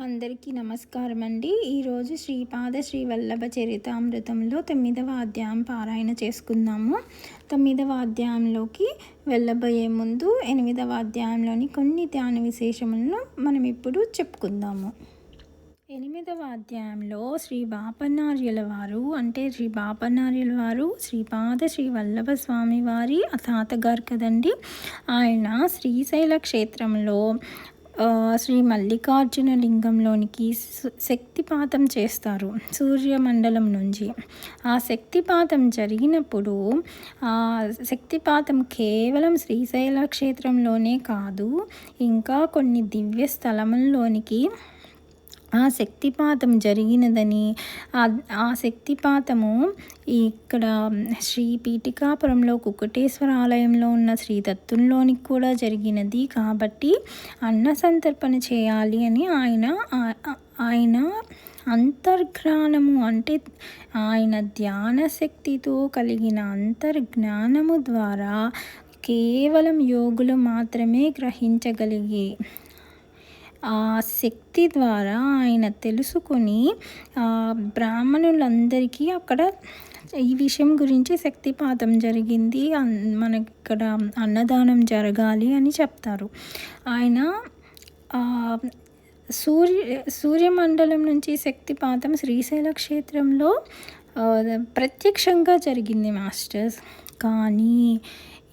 అందరికీ నమస్కారం అండి. ఈరోజు శ్రీపాద శ్రీ వల్లభ చరితామృతంలో 9వ అధ్యాయం పారాయణ చేసుకుందాము. 9వ అధ్యాయంలోకి వెళ్ళబోయే ముందు 8వ అధ్యాయంలోని కొన్ని ధ్యాన విశేషములను మనం ఇప్పుడు చెప్పుకుందాము. 8వ అధ్యాయంలో శ్రీ బాపన్నార్యుల వారు శ్రీపాద శ్రీ వల్లభ స్వామి వారి తాతగారు కదండి. ఆయన శ్రీశైల క్షేత్రంలో శ్రీ మల్లికార్జున లింగంలోనికి శక్తిపాతం చేస్తారు సూర్యమండలం నుంచి. ఆ శక్తిపాతం జరిగినప్పుడు ఆ శక్తిపాతం కేవలం శ్రీశైల క్షేత్రంలోనే కాదు, ఇంకా కొన్ని దివ్య స్థలముల్లోనికి ఆ శక్తిపాతం జరిగినదని, ఆ శక్తిపాతము ఇక్కడ శ్రీ పీఠికాపురంలో కుక్కటేశ్వర ఆలయంలో ఉన్న శ్రీ దత్తుల్లోనికి కూడా జరిగినది. కాబట్టి అన్న సంతర్పణ చేయాలి అని ఆయన అంతర్జ్ఞానము, అంటే ఆయన ధ్యాన శక్తితో కలిగిన అంతర్జ్ఞానము ద్వారా కేవలం యోగులు మాత్రమే గ్రహించగలిగే ఆ శక్తి ద్వారా ఆయన తెలుసుకొని బ్రాహ్మణులందరికీ అక్కడ ఈ విషయం గురించి శక్తిపాతం జరిగింది, మనకి ఇక్కడ అన్నదానం జరగాలి అని చెప్తారు. ఆయన సూర్యమండలం నుంచి శక్తిపాతం శ్రీశైల క్షేత్రంలో ప్రత్యక్షంగా జరిగింది మాస్టర్స్. కానీ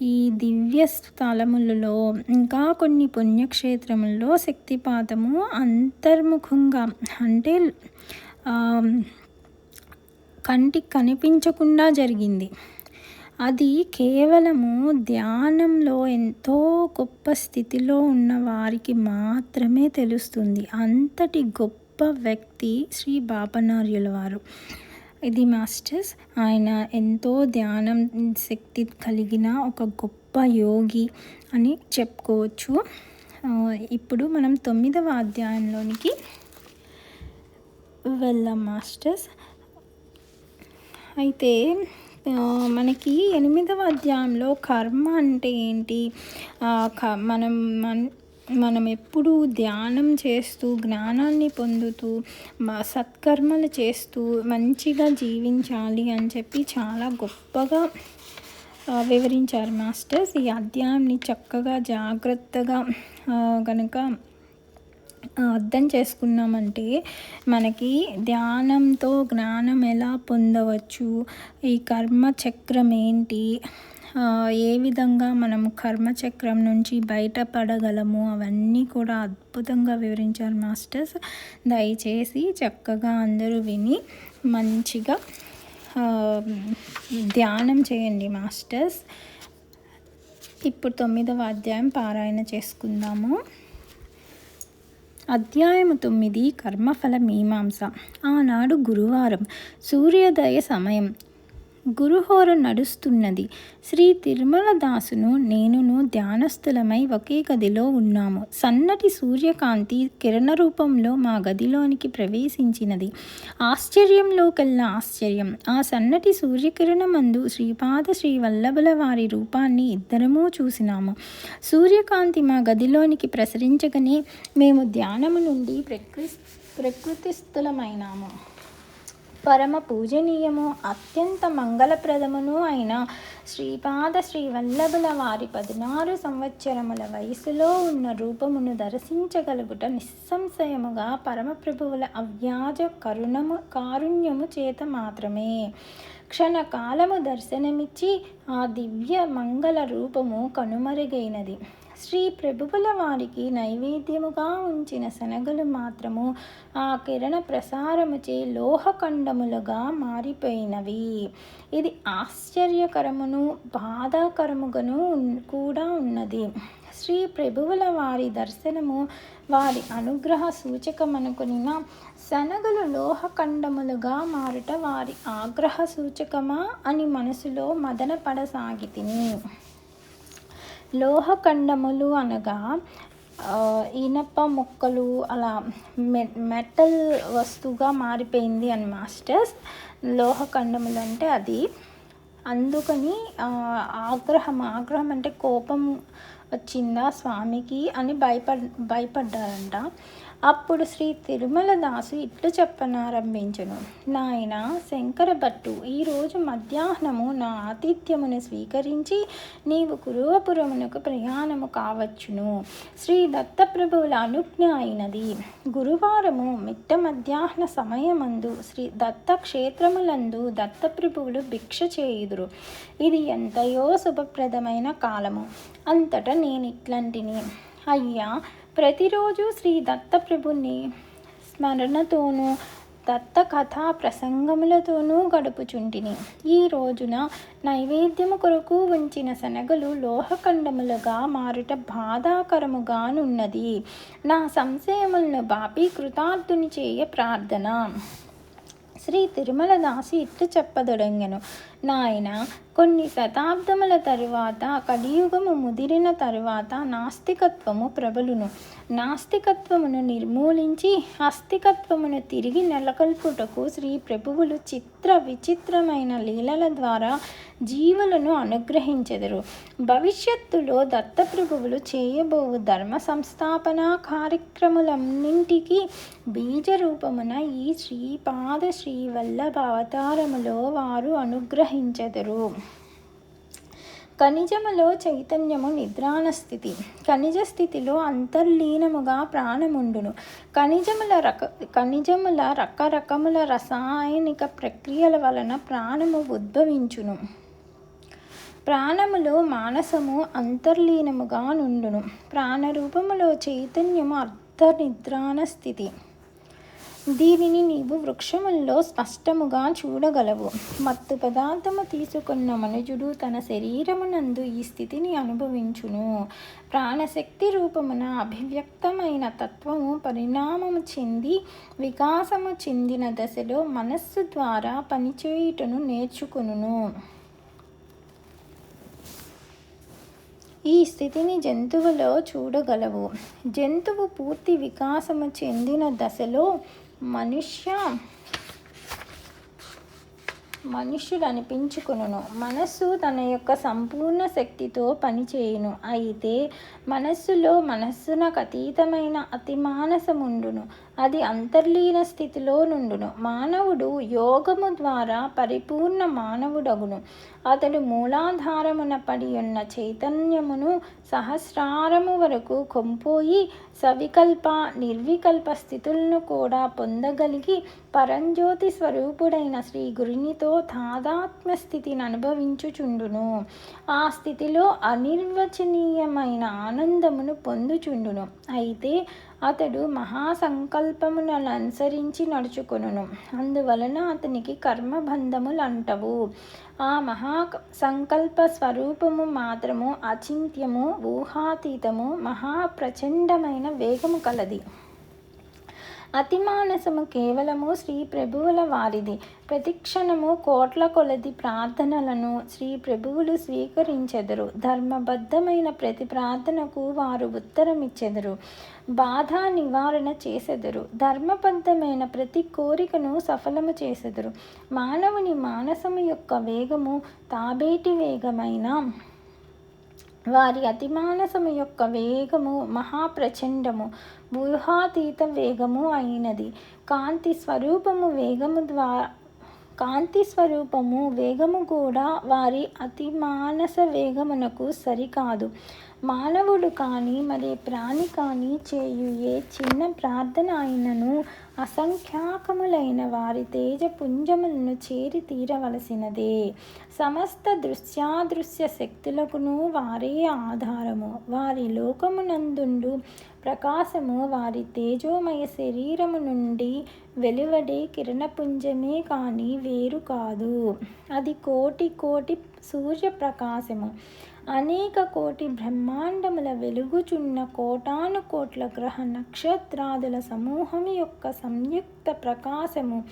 ఈ దివ్య స్థలములలో ఇంకా కొన్ని పుణ్యక్షేత్రముల్లో శక్తిపాతము అంతర్ముఖంగా, అంటే కంటికి కనిపించకుండా జరిగింది. అది కేవలము ధ్యానంలో ఎంతో గొప్ప స్థితిలో ఉన్న వారికి మాత్రమే తెలుస్తుంది. అంతటి గొప్ప వ్యక్తి శ్రీ బాపన్నార్యుల వారు. ఇది మాస్టర్స్, ఆయన ఎంతో ధ్యానం శక్తి కలిగిన ఒక గొప్ప యోగి అని చెప్పుకోవచ్చు. ఇప్పుడు మనం 9వ అధ్యాయంలోనికి వెళ్దాం మాస్టర్స్. అయితే మనకి 8వ అధ్యాయంలో కర్మ అంటే ఏంటి, మనం ఎప్పుడూ ధ్యానం చేస్తూ జ్ఞానాన్ని పొందుతూ సత్కర్మలు చేస్తూ మంచిగా జీవించాలి అని చెప్పి చాలా గొప్పగా వివరించారు మాస్టర్స్. ఈ అధ్యాయాన్ని చక్కగా జాగ్రత్తగా కనుక అర్థం చేసుకున్నామంటే మనకి ధ్యానంతో జ్ఞానం ఎలా పొందవచ్చు, ఈ కర్మ చక్రం ఏంటి, ఏ విధంగా మనం కర్మచక్రం నుంచి బయటపడగలము, అవన్నీ కూడా అద్భుతంగా వివరించారు మాస్టర్స్. దయచేసి చక్కగా అందరూ విని మంచిగా ధ్యానం చేయండి మాస్టర్స్. ఇప్పుడు 9వ అధ్యాయం పారాయణ చేసుకుందాము. అధ్యాయము 9 కర్మఫల మీమాంస. ఆనాడు గురువారం, సూర్యోదయ సమయం. గురుహోర నడుస్తున్నది. శ్రీ తిరుమల దాసును నేనును ధ్యానస్థులమై ఒకే గదిలో ఉన్నాము. సన్నటి సూర్యకాంతి కిరణ రూపంలో మా గదిలోనికి ప్రవేశించినది. ఆశ్చర్యంలోకెల్లా ఆశ్చర్యం. ఆ సన్నటి సూర్యకిరణమందు శ్రీపాద శ్రీ వల్లభుల వారి రూపాన్ని ఇద్దరమూ చూసినాము. సూర్యకాంతి మా గదిలోనికి ప్రసరించగానే మేము ధ్యానము నుండి ప్రకృతిస్థులమైనాము. పరమ పూజనీయము అత్యంత మంగళప్రదమును అయిన శ్రీపాద శ్రీ వల్లభుల వారి 16 సంవత్సరముల వయసులో ఉన్న రూపమును దర్శించగలుగుట నిస్సంశయముగా పరమప్రభువుల అవ్యాజ కారుణ్యము చేత మాత్రమే. క్షణకాలము దర్శనమిచ్చి ఆ దివ్య మంగళ రూపము కనుమరుగైనది. శ్రీ ప్రభువుల వారికి నైవేద్యముగా ఉంచిన శనగలు మాత్రము ఆ కిరణ ప్రసారముచే లోహఖండములుగా మారిపోయినవి. ఇది ఆశ్చర్యకరమును బాధాకరముగాను కూడా ఉన్నది. శ్రీ ప్రభువుల వారి దర్శనము వారి అనుగ్రహ సూచకమనుకునిన శనగలు లోహఖండములుగా మారుట వారి ఆగ్రహ సూచకమా అని మనసులో మదనపడసాగితిని. లోహఖండములు అనగా ఇనప ముక్కలు, అలా మెటల్ వస్తువుగా మారిపోయింది అని మాస్టర్స్. లోహఖండములు అంటే అది. అందుకని ఆగ్రహం అంటే కోపం వచ్చిందా స్వామికి అని భయపడ్డారంట. అప్పుడు శ్రీ తిరుమల దాసు ఇట్లు చెప్పనారంభించును. నాయన శంకర భట్టు, ఈరోజు మధ్యాహ్నము నా ఆతిథ్యమును స్వీకరించి నీవు కురువపురమునకు ప్రయాణము కావచ్చును. శ్రీ దత్తప్రభువుల అనుజ్ఞ అయినది. గురువారము మిట్ట మధ్యాహ్న సమయమందు శ్రీ దత్త క్షేత్రములందు దత్తప్రభువులు భిక్ష చేయుదురు. ఇది ఎంతయో శుభప్రదమైన కాలము. అంతటా నేనిట్లంటిని, అయ్యా, ప్రతిరోజు శ్రీ దత్తప్రభుని స్మరణతోనూ దత్త కథా ప్రసంగములతోనూ గడుపుచుంటిని. ఈ రోజున నైవేద్యము కొరకు ఉంచిన శనగలు లోహఖండములుగా మారుట బాధాకరముగానున్నది. నా సంశయములను బాపి కృతార్థుని చేయ ప్రార్థన. శ్రీ తిరుమల దాసి ఇట్లు చెప్పదొడంగెను. నాయన, కొన్ని శతాబ్దముల తరువాత కలియుగము ముదిరిన తరువాత నాస్తికత్వము ప్రబలును. నాస్తికత్వమును నిర్మూలించి ఆస్తికత్వమును తిరిగి నెలకొల్పుటకు శ్రీ ప్రభువులు చిత్ర విచిత్రమైన లీలల ద్వారా జీవులను అనుగ్రహించెదరు. భవిష్యత్తులో దత్తప్రభువులు చేయబోవు ధర్మ సంస్థాపన కార్యక్రములన్నింటికీ బీజరూపమున ఈ శ్రీపాద శ్రీవల్లభ అవతారములో వారు అనుగ్రహించెదరు. ఖనిజములో చైతన్యము నిద్రాణ స్థితి. ఖనిజ స్థితిలో అంతర్లీనముగా ప్రాణముండును. ఖనిజముల రకరకముల రసాయనిక ప్రక్రియల వలన ప్రాణము ఉద్భవించును. ప్రాణములో మానసము అంతర్లీనముగా నుండును. ప్రాణరూపములో చైతన్యము అర్ధనిద్రాణ స్థితి. దీనిని నీవు వృక్షముల్లో స్పష్టముగా చూడగలవు. మత్తు పదార్థము తీసుకున్న మనుజుడు తన శరీరమునందు ఈ స్థితిని అనుభవించును. ప్రాణశక్తి రూపమున అభివ్యక్తమైన తత్వము పరిణామము చెంది వికాసము చెందిన దశలో మనస్సు ద్వారా పనిచేయుటను నేర్చుకును. ఈ స్థితిని జంతువులో చూడగలవు. జంతువు పూర్తి వికాసము చెందిన దశలో మనుష్యుడు అనిపించుకును. మనస్సు తన యొక్క సంపూర్ణ శక్తితో పనిచేయును. అయితే మనస్సునకు అతీతమైన అతి మానసముండును. అది అంతర్లీన స్థితిలో నుండును. మానవుడు యోగము ద్వారా పరిపూర్ణ మానవుడగును. అతడు మూలాధారమున పడి ఉన్న చైతన్యమును సహస్రారము వరకు కొంపోయి సవికల్ప నిర్వికల్ప స్థితులను కూడా పొందగలిగి పరంజ్యోతి స్వరూపుడైన శ్రీ గురునితో తాదాత్మ్య స్థితిని అనుభవించుచుండును. ఆ స్థితిలో అనిర్వచనీయమైన ఆనందమును పొందుచుండును. అయితే అతడు మహాసంకల్పములను అనుసరించి నడుచుకొనును. అందువలన అతనికి కర్మబంధములు అంటవు. ఆ మహాసంకల్ప స్వరూపము మాత్రము అచింత్యము, ఊహాతీతము, మహాప్రచండమైన వేగము కలది. అతిమానసము కేవలము శ్రీ ప్రభువుల వారిది. ప్రతిక్షణము కోట్ల కొలది ప్రార్థనలను శ్రీ ప్రభువులు స్వీకరించెదరు. ధర్మబద్ధమైన ప్రతి ప్రార్థనకు వారు ఉత్తరమిచ్చెదరు. బాధ నివారణ చేసెదరు. ధర్మబద్ధమైన ప్రతి కోరికను సఫలము చేసెదరు. మానవుని మానసము యొక్క వేగము తాబేటి వేగమైన వారి అతిమానసము యొక్క వేగము మహాప్రచండము, ఊహాతీత వేగము అయినది. కాంతి స్వరూపము వేగము కూడా వారి అతిమానస వేగమునకు సరికాదు. మానవుడు కానీ మరి ప్రాణి కానీ చేయు ఏ చిన్న ప్రార్థన అయినను అసంఖ్యాకములైన వారి తేజపుంజములను చేరి తీరవలసినదే. సమస్త దృశ్యాదృశ్య శక్తులకును వారే ఆధారము. వారి లోకమునందుండు ప్రకాశము వారి తేజోమయ శరీరము నుండి వెలువడే కిరణపుంజమే కానీ వేరు కాదు. అది కోటి కోటి సూర్యప్రకాశము. అనేక కోటి బ్రహ్మాండముల వెలుగుచున్న కోటాను కోట్ల గ్రహ నక్షత్రాదుల సమూహము యొక్క సంయుక్త ప్రకాశము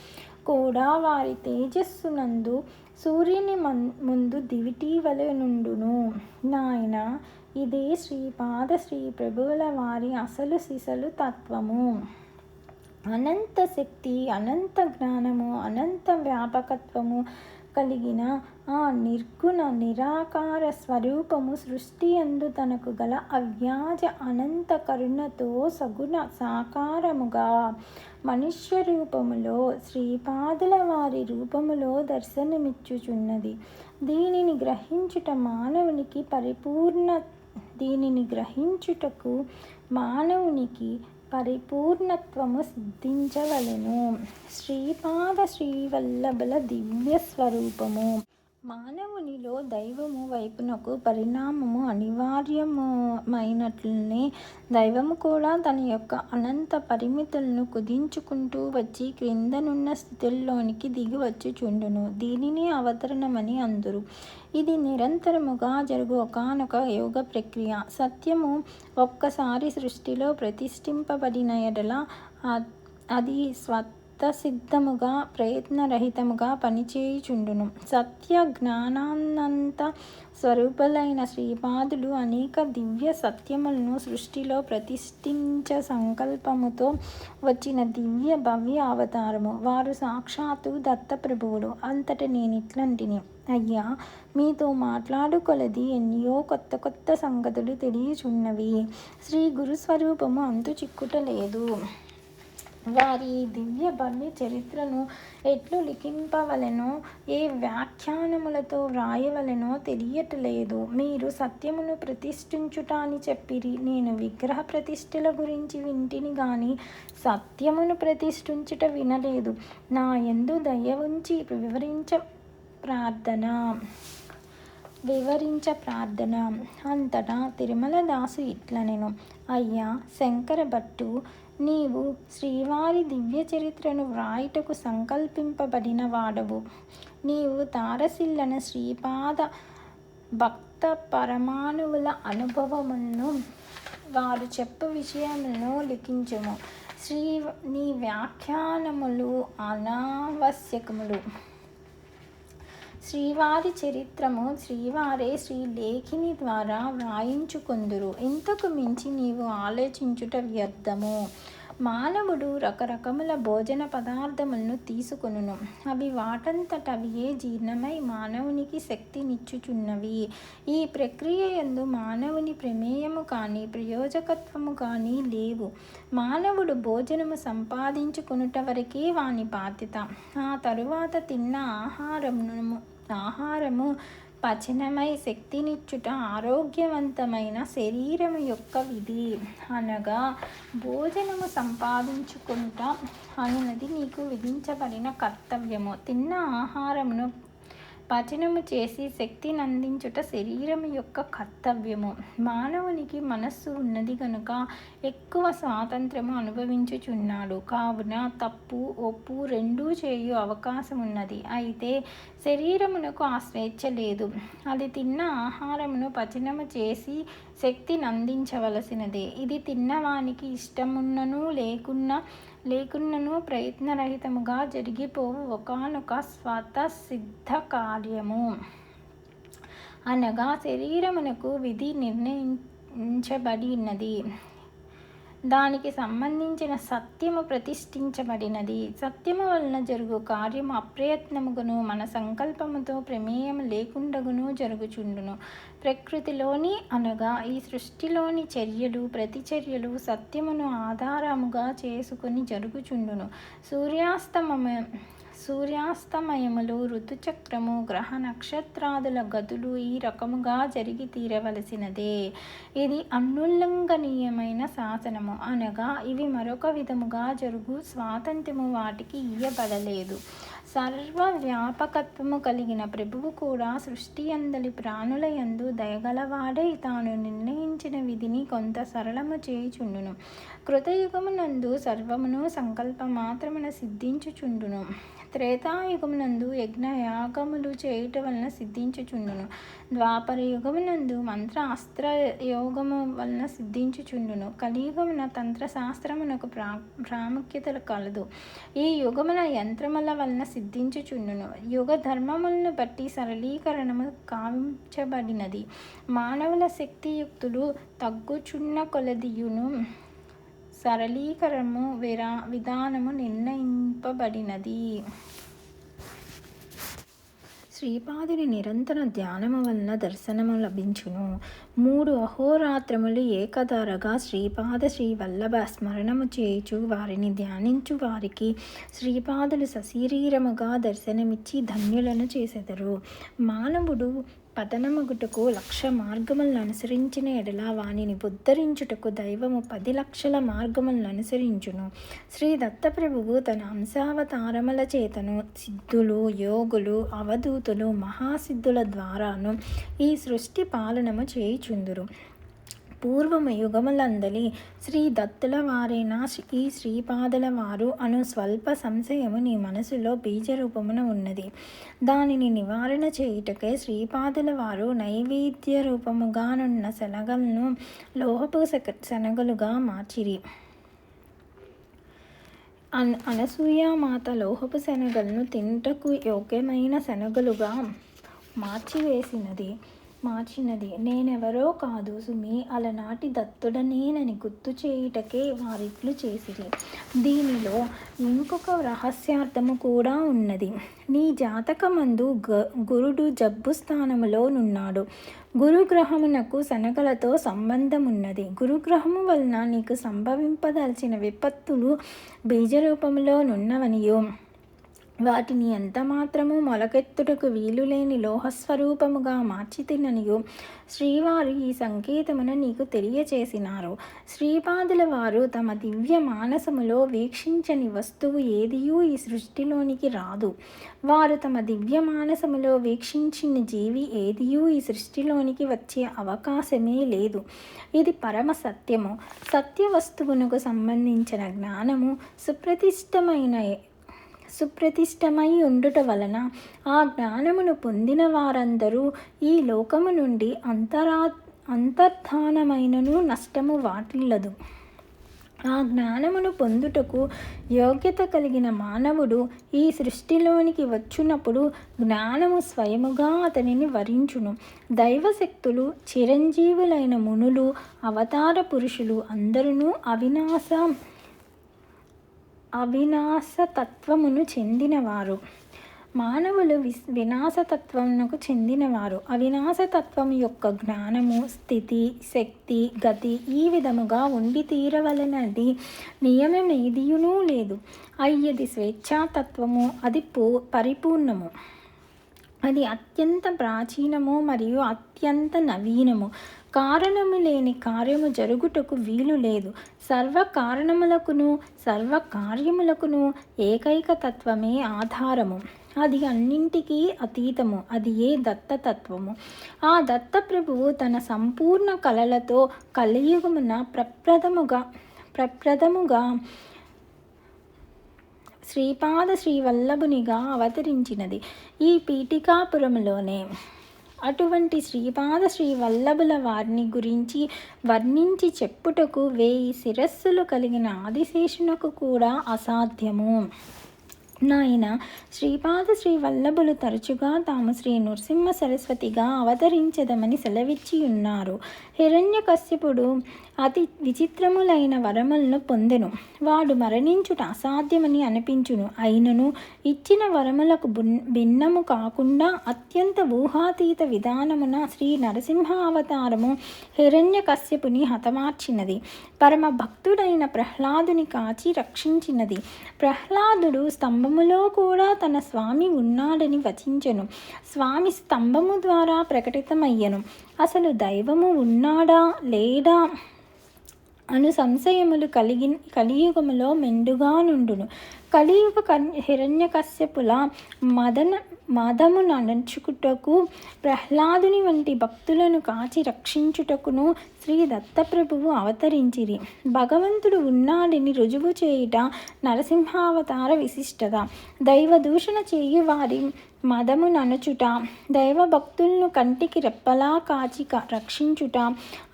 కూడా వారి తేజస్సునందు సూర్యుని ముందు దివిటీవలె నుండును. నాయన, ఇదే శ్రీపాద శ్రీ ప్రభువుల వారి అసలు సిసలు తత్వము. అనంత శక్తి, అనంత జ్ఞానము, అనంత వ్యాపకత్వము, కలిగిన ఆ నిర్గుణ నిరాకార స్వరూపము సృష్టి యందు తనకు గల అవ్యాజ అనంత కరుణతో సగుణ సాకారముగా మనుష్య రూపములో శ్రీపాదుల వారి రూపములో దర్శనమిచ్చుచున్నది. దీనిని గ్రహించుటకు మానవునికి పరిపూర్ణత్వము సిద్ధించవలెను. శ్రీపాద శ్రీవల్లభుల దివ్య స్వరూపము. మానవునిలో దైవము వైపునకు పరిణామము అనివార్యమైనట్లనే దైవము కూడా తన యొక్క అనంత పరిమితులను కుదించుకుంటూ వచ్చి క్రిందనున్న స్థితుల్లోనికి దిగి వచ్చుచుండును. దీనిని అవతరణమని అందురు. ఇది నిరంతరముగా జరుగు ఒకానొక యోగ ప్రక్రియ. సత్యము ఒక్కసారి సృష్టిలో ప్రతిష్ఠింపబడిన ఎడల అది స్వతసిద్ధముగా ప్రయత్నరహితముగా పనిచేయుచుండును. సత్య జ్ఞానానంత స్వరూపులైన శ్రీపాదులు అనేక దివ్య సత్యములను సృష్టిలో ప్రతిష్ఠించ సంకల్పముతో వచ్చిన దివ్య భవ్య అవతారము. వారు సాక్షాత్తు దత్తప్రభువులు. అంతట నేనిట్లంటిని, అయ్యా, మీతో మాట్లాడుకొలది ఎన్నో కొత్త కొత్త సంగతులు తెలియచున్నవి. శ్రీ గురుస్వరూపము అంతు చిక్కుటలేదు. వారి దివ్య భవ్య చరిత్రను ఎట్లు లిఖింపవలెనో, ఏ వ్యాఖ్యానములతో వ్రాయవలెనో తెలియటలేదు. మీరు సత్యమును ప్రతిష్ఠించుట అని చెప్పిరి. నేను విగ్రహ ప్రతిష్ఠల గురించి వింటిని గాని సత్యమును ప్రతిష్ఠించుట వినలేదు. నా యందు దయ ఉంచి వివరించ ప్రార్థన. అంతటా తిరుమలదాసు ఇట్లనెను, అయ్యా శంకర భట్టు, నీవు శ్రీవారి దివ్య చరిత్రను వ్రాయుటకు సంకల్పింపబడిన వాడవు. నీవు తారసిల్లన శ్రీపాద భక్త పరమాణువుల అనుభవములను, వారు చెప్పు విషయములను లిఖించుము. నీ వ్యాఖ్యానములు అనావశ్యకములు. శ్రీవారి చరిత్రము శ్రీవారే శ్రీలేఖిని ద్వారా వ్రాయించుకొందురు. ఇంతకు మించి నీవు ఆలోచించుట వ్యర్థము. మానవుడు రకరకముల భోజన పదార్థములను తీసుకొనును. అవి వాటంతటవియే జీర్ణమై మానవునికి శక్తినిచ్చుచున్నవి. ఈ ప్రక్రియ యందు మానవుని ప్రమేయము కానీ ప్రయోజకత్వము కానీ లేవు. మానవుడు భోజనము సంపాదించుకొనుట వరకే వాని బాధ్యత. ఆ తరువాత తిన్న ఆహారము పచనమై శక్తినిచ్చుట ఆరోగ్యవంతమైన శరీరము యొక్క విధి. అనగా భోజనము సంపాదించుకుంట అనున్నది నీకు విధించబడిన కర్తవ్యము. తిన్న ఆహారమును పచనము చేసి శక్తిని అందించుట శరీరము యొక్క కర్తవ్యము. మానవునికి మనస్సు ఉన్నది కనుక ఎక్కువ స్వాతంత్రము అనుభవించుచున్నాడు. కావున తప్పు ఒప్పు రెండూ చేయు అవకాశం ఉన్నది. అయితే శరీరమునకు ఆ స్వేచ్ఛ లేదు. అది తిన్న ఆహారమును పచనము చేసి శక్తిని అందించవలసినదే. ఇది తిన్నవానికి ఇష్టమున్నను లేకున్నను ప్రయత్నరహితముగా జరిగిపోవు ఒకానొక స్వతసిద్ధ కార్యము. అనగా శరీరమునకు విధి నిర్ణయించబడినది. దానికి సంబంధించిన సత్యము ప్రతిష్ఠించబడినది. సత్యము వలన జరుగు కార్యము అప్రయత్నముగును, మన సంకల్పముతో ప్రమేయము లేకుండగును జరుగుచుండును. ప్రకృతిలోని అనగా ఈ సృష్టిలోని చర్యలు ప్రతిచర్యలు సత్యమును ఆధారముగా చేసుకుని జరుగుచుండును. సూర్యాస్తమయములు, ఋతుచక్రము, గ్రహ నక్షత్రాదుల గతులు ఈ రకముగా జరిగి తీరవలసినదే. ఇది అనుల్లంఘనీయమైన శాసనము. అనగా ఇవి మరొక విధముగా జరుగు స్వాతంత్ర్యము వాటికి ఇయ్యబడలేదు. సర్వవ్యాపకత్వము కలిగిన ప్రభువు కూడా సృష్టి యందలి ప్రాణుల యందు దయగలవాడై తాను నిర్ణయించిన విధిని కొంత సరళము చేయుచుండును. కృతయుగమునందు సర్వమును సంకల్ప మాత్రమున సిద్ధించుచుండును. త్రేతాయుగమునందు యజ్ఞయాగములు చేయుట వలన సిద్ధించుచుండును. ద్వాపర యుగమునందు మంత్ర అస్త్ర యోగము వలన సిద్ధించుచుండును. కలియుగమున తంత్రశాస్త్రమునకు ప్రాముఖ్యత కలదు. ఈ యుగమున యంత్రముల వలన సిద్ధించుచుండును. యుగ ధర్మములను బట్టి సరళీకరణము కావించబడినది. మానవుల శక్తియుక్తులు తగ్గుచున్న కొలదియును సరళీకరణము విధానము నిర్ణయింపబడినది. శ్రీపాదుని నిరంతర ధ్యానము వలన దర్శనము లభించును. 3 అహోరాత్రములు ఏకధారగా శ్రీపాద శ్రీవల్లభ స్మరణము చేయుచు వారిని ధ్యానించు వారికి శ్రీపాదులు సశరీరముగా దర్శనమిచ్చి ధన్యులను చేసెదరు. మానవుడు పతనమగుటకు 1,00,000 మార్గములను అనుసరించిన ఎడల వానిని ఉద్ధరించుటకు దైవము 10,00,000 మార్గములను అనుసరించును. శ్రీ దత్తప్రభువు తన అంశావతారముల చేతను సిద్ధులు, యోగులు, అవధూతులు, మహాసిద్ధుల ద్వారాను ఈ సృష్టి పాలనము చేయుచుందురు. పూర్వము యుగములందలి శ్రీ దత్తుల వారైన ఈ శ్రీపాదుల వారు అను స్వల్ప సంశయము నీ మనసులో బీజరూపమున ఉన్నది. దానిని నివారణ చేయుటకై శ్రీపాదుల వారు నైవేద్య రూపముగానున్న శనగలను లోహపు శనగలుగా మార్చిరి. అనసూయామాత లోహపు శనగలను తింటకు యోగ్యమైన శనగలుగా మార్చినది. నేనెవరో కాదు సుమి, అలనాటి దత్తుడనేనని గుర్తు చేయుటకే వారిట్లు చేసిరి. దీనిలో ఇంకొక రహస్యార్థము కూడా ఉన్నది. నీ జాతకమందు గురుడు జబ్బు స్థానములో నున్నాడు. గురుగ్రహమునకు శనగలతో సంబంధమున్నది. గురుగ్రహము వలన నీకు సంభవింపదలచిన విపత్తులు బీజరూపములో నున్నవనియో వాటిని ఎంతమాత్రము మొలకెత్తుటకు వీలులేని లోహస్వరూపముగా మార్చితిననియో శ్రీవారు ఈ సంకేతమును నీకు తెలియచేసినారు. శ్రీపాదుల వారు తమ దివ్య మానసములో వీక్షించని వస్తువు ఏదియూ ఈ సృష్టిలోనికి రాదు. వారు తమ దివ్య మానసములో వీక్షించిన జీవి ఏదియూ ఈ సృష్టిలోనికి వచ్చే అవకాశమే లేదు. ఇది పరమ సత్యము. సత్య వస్తువునకు సంబంధించిన జ్ఞానము సుప్రతిష్టమై ఉండుట వలన ఆ జ్ఞానమును పొందిన వారందరూ ఈ లోకము నుండి అంతర్ధానమైనను నష్టము వాటిల్లదు. ఆ జ్ఞానమును పొందుటకు యోగ్యత కలిగిన మానవుడు ఈ సృష్టిలోనికి వచ్చినప్పుడు జ్ఞానము స్వయముగా అతనిని వరించును. దైవశక్తులు, చిరంజీవులైన మునులు, అవతార పురుషులు అందరూ అవినాశతత్వమును చెందినవారు. మానవులు వినాశతత్వమునకు చెందినవారు. అవినాశతత్వము యొక్క జ్ఞానము, స్థితి, శక్తి, గతి ఈ విధముగా ఉండి తీరవలనది నియమమేదియునూ లేదు. అయ్యది స్వేచ్ఛాతత్వము. అది పరిపూర్ణము. అది అత్యంత ప్రాచీనము మరియు అత్యంత నవీనము. కారణము లేని కార్యము జరుగుటకు వీలు లేదు. సర్వ కారణములకును సర్వ కార్యములకును ఏకైక తత్వమే ఆధారము. అది అన్నింటికీ అతీతము. అది ఏ దత్తతత్వము. ఆ దత్తప్రభువు తన సంపూర్ణ కళలతో కలియుగమున ప్రప్రథముగా శ్రీపాద శ్రీవల్లభునిగా అవతరించినది ఈ పీఠికాపురములోనే. అటువంటి శ్రీపాద శ్రీవల్లభుల వారిని గురించి వర్ణించి చెప్పుటకు 1000 శిరస్సులు కలిగిన ఆదిశేషునకు కూడా అసాధ్యము. నాయన శ్రీపాద శ్రీవల్లభులు తరచుగా తాము శ్రీ నృసింహ సరస్వతిగా అవతరించదమని సెలవిచ్చి ఉన్నారు. హిరణ్యకశ్యపుడు అతి విచిత్రములైన వరములను పొందెను. వాడు మరణించుట అసాధ్యమని అనిపించును. అయినను ఇచ్చిన వరములకు భిన్నము కాకుండా అత్యంత ఊహాతీత విధానమున శ్రీ నరసింహ అవతారము హిరణ్యకశ్యపుని హతమార్చినది. పరమ భక్తుడైన ప్రహ్లాదుని కాచి రక్షించినది. ప్రహ్లాదుడు స్తంభములో కూడా తన స్వామి ఉన్నాడని వచించెను. స్వామి స్తంభము ద్వారా ప్రకటితమయ్యను. అసలు దైవము ఉన్నాడా లేడా అను సంశయములు కలియుగములో మెండుగా నుండును. కలియుగ హిరణ్యకశ్యపుల మదమును అణచుటకు ప్రహ్లాదుని వంటి భక్తులను కాచి రక్షించుటకును శ్రీ దత్తప్రభువు అవతరించిరి. భగవంతుడు ఉన్నాడని రుజువు చేయుట నరసింహావతార విశిష్టత. దైవదూషణ చేయువారి మదముననుచుట, దైవ భక్తులను కంటికి రెప్పలా కాచి రక్షించుట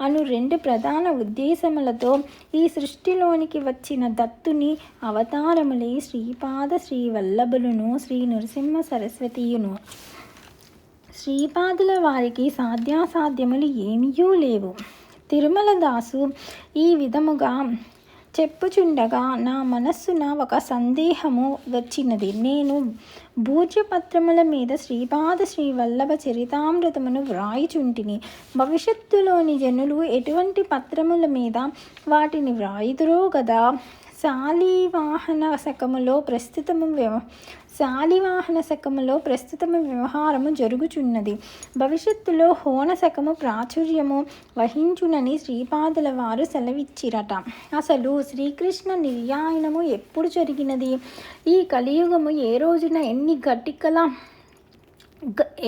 అను 2 ప్రధాన ఉద్దేశములతో ఈ సృష్టిలోనికి వచ్చిన దత్తుని అవతారములే శ్రీపాద శ్రీవల్లభులను శ్రీ నృసింహ సరస్వతియును. శ్రీపాదుల వారికి సాధ్యాసాధ్యములు ఏమీయూ లేవు. తిరుమల దాసు ఈ విధముగా చెప్పుచుండగా నా మనస్సున ఒక సందేహము వచ్చినది. నేను భూజపత్రముల మీద శ్రీపాద శ్రీవల్లభ చరితామృతమును వ్రాయిచుంటిని. భవిష్యత్తులోని జనులు ఎటువంటి పత్రముల మీద వాటిని వ్రాయుదురో గదా. శాలివాహన శకములో ప్రస్తుతము వ్యవహారము జరుగుచున్నది. భవిష్యత్తులో హోన శకము ప్రాచుర్యము వహించునని శ్రీపాదుల వారు సెలవిచ్చిరట. అసలు శ్రీకృష్ణ నిర్యాణము ఎప్పుడు జరిగినది? ఈ కలియుగము ఏ రోజున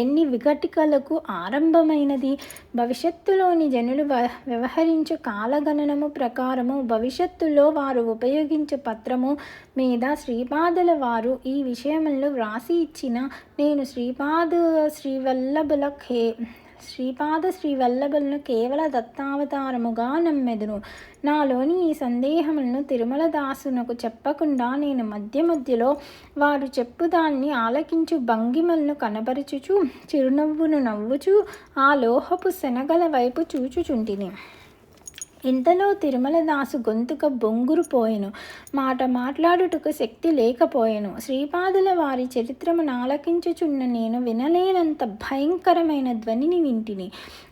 ఎన్ని విఘటికలకు ఆరంభమైనది? భవిష్యత్తులోని జనులు వ్యవహరించు కాలగణనము ప్రకారము భవిష్యత్తులో వారు ఉపయోగించు పత్రము మీద శ్రీపాదుల వారు ఈ విషయములను వ్రాసి ఇచ్చిన నేను శ్రీపాద శ్రీవల్లభులను కేవల దత్తావతారముగా నమ్మెదును. నాలోని ఈ సందేహములను తిరుమల దాసునకు చెప్పకుండా నేను మధ్యలో వారు చెప్పుదాన్ని ఆలకించు భంగిమలను కనబరుచుచు చిరునవ్వును నవ్వుచు ఆ లోహపు శనగల వైపు చూచుచుంటిని. ఇంతలో తిరుమల దాసు గొంతుక బొంగురు పోయెను. మాట్లాడుటకు శక్తి లేకపోయెను. శ్రీపాదుల వారి చరిత్రమును ఆలకించుచున్న నేను వినలేనంత భయంకరమైన ధ్వనిని వింటిని.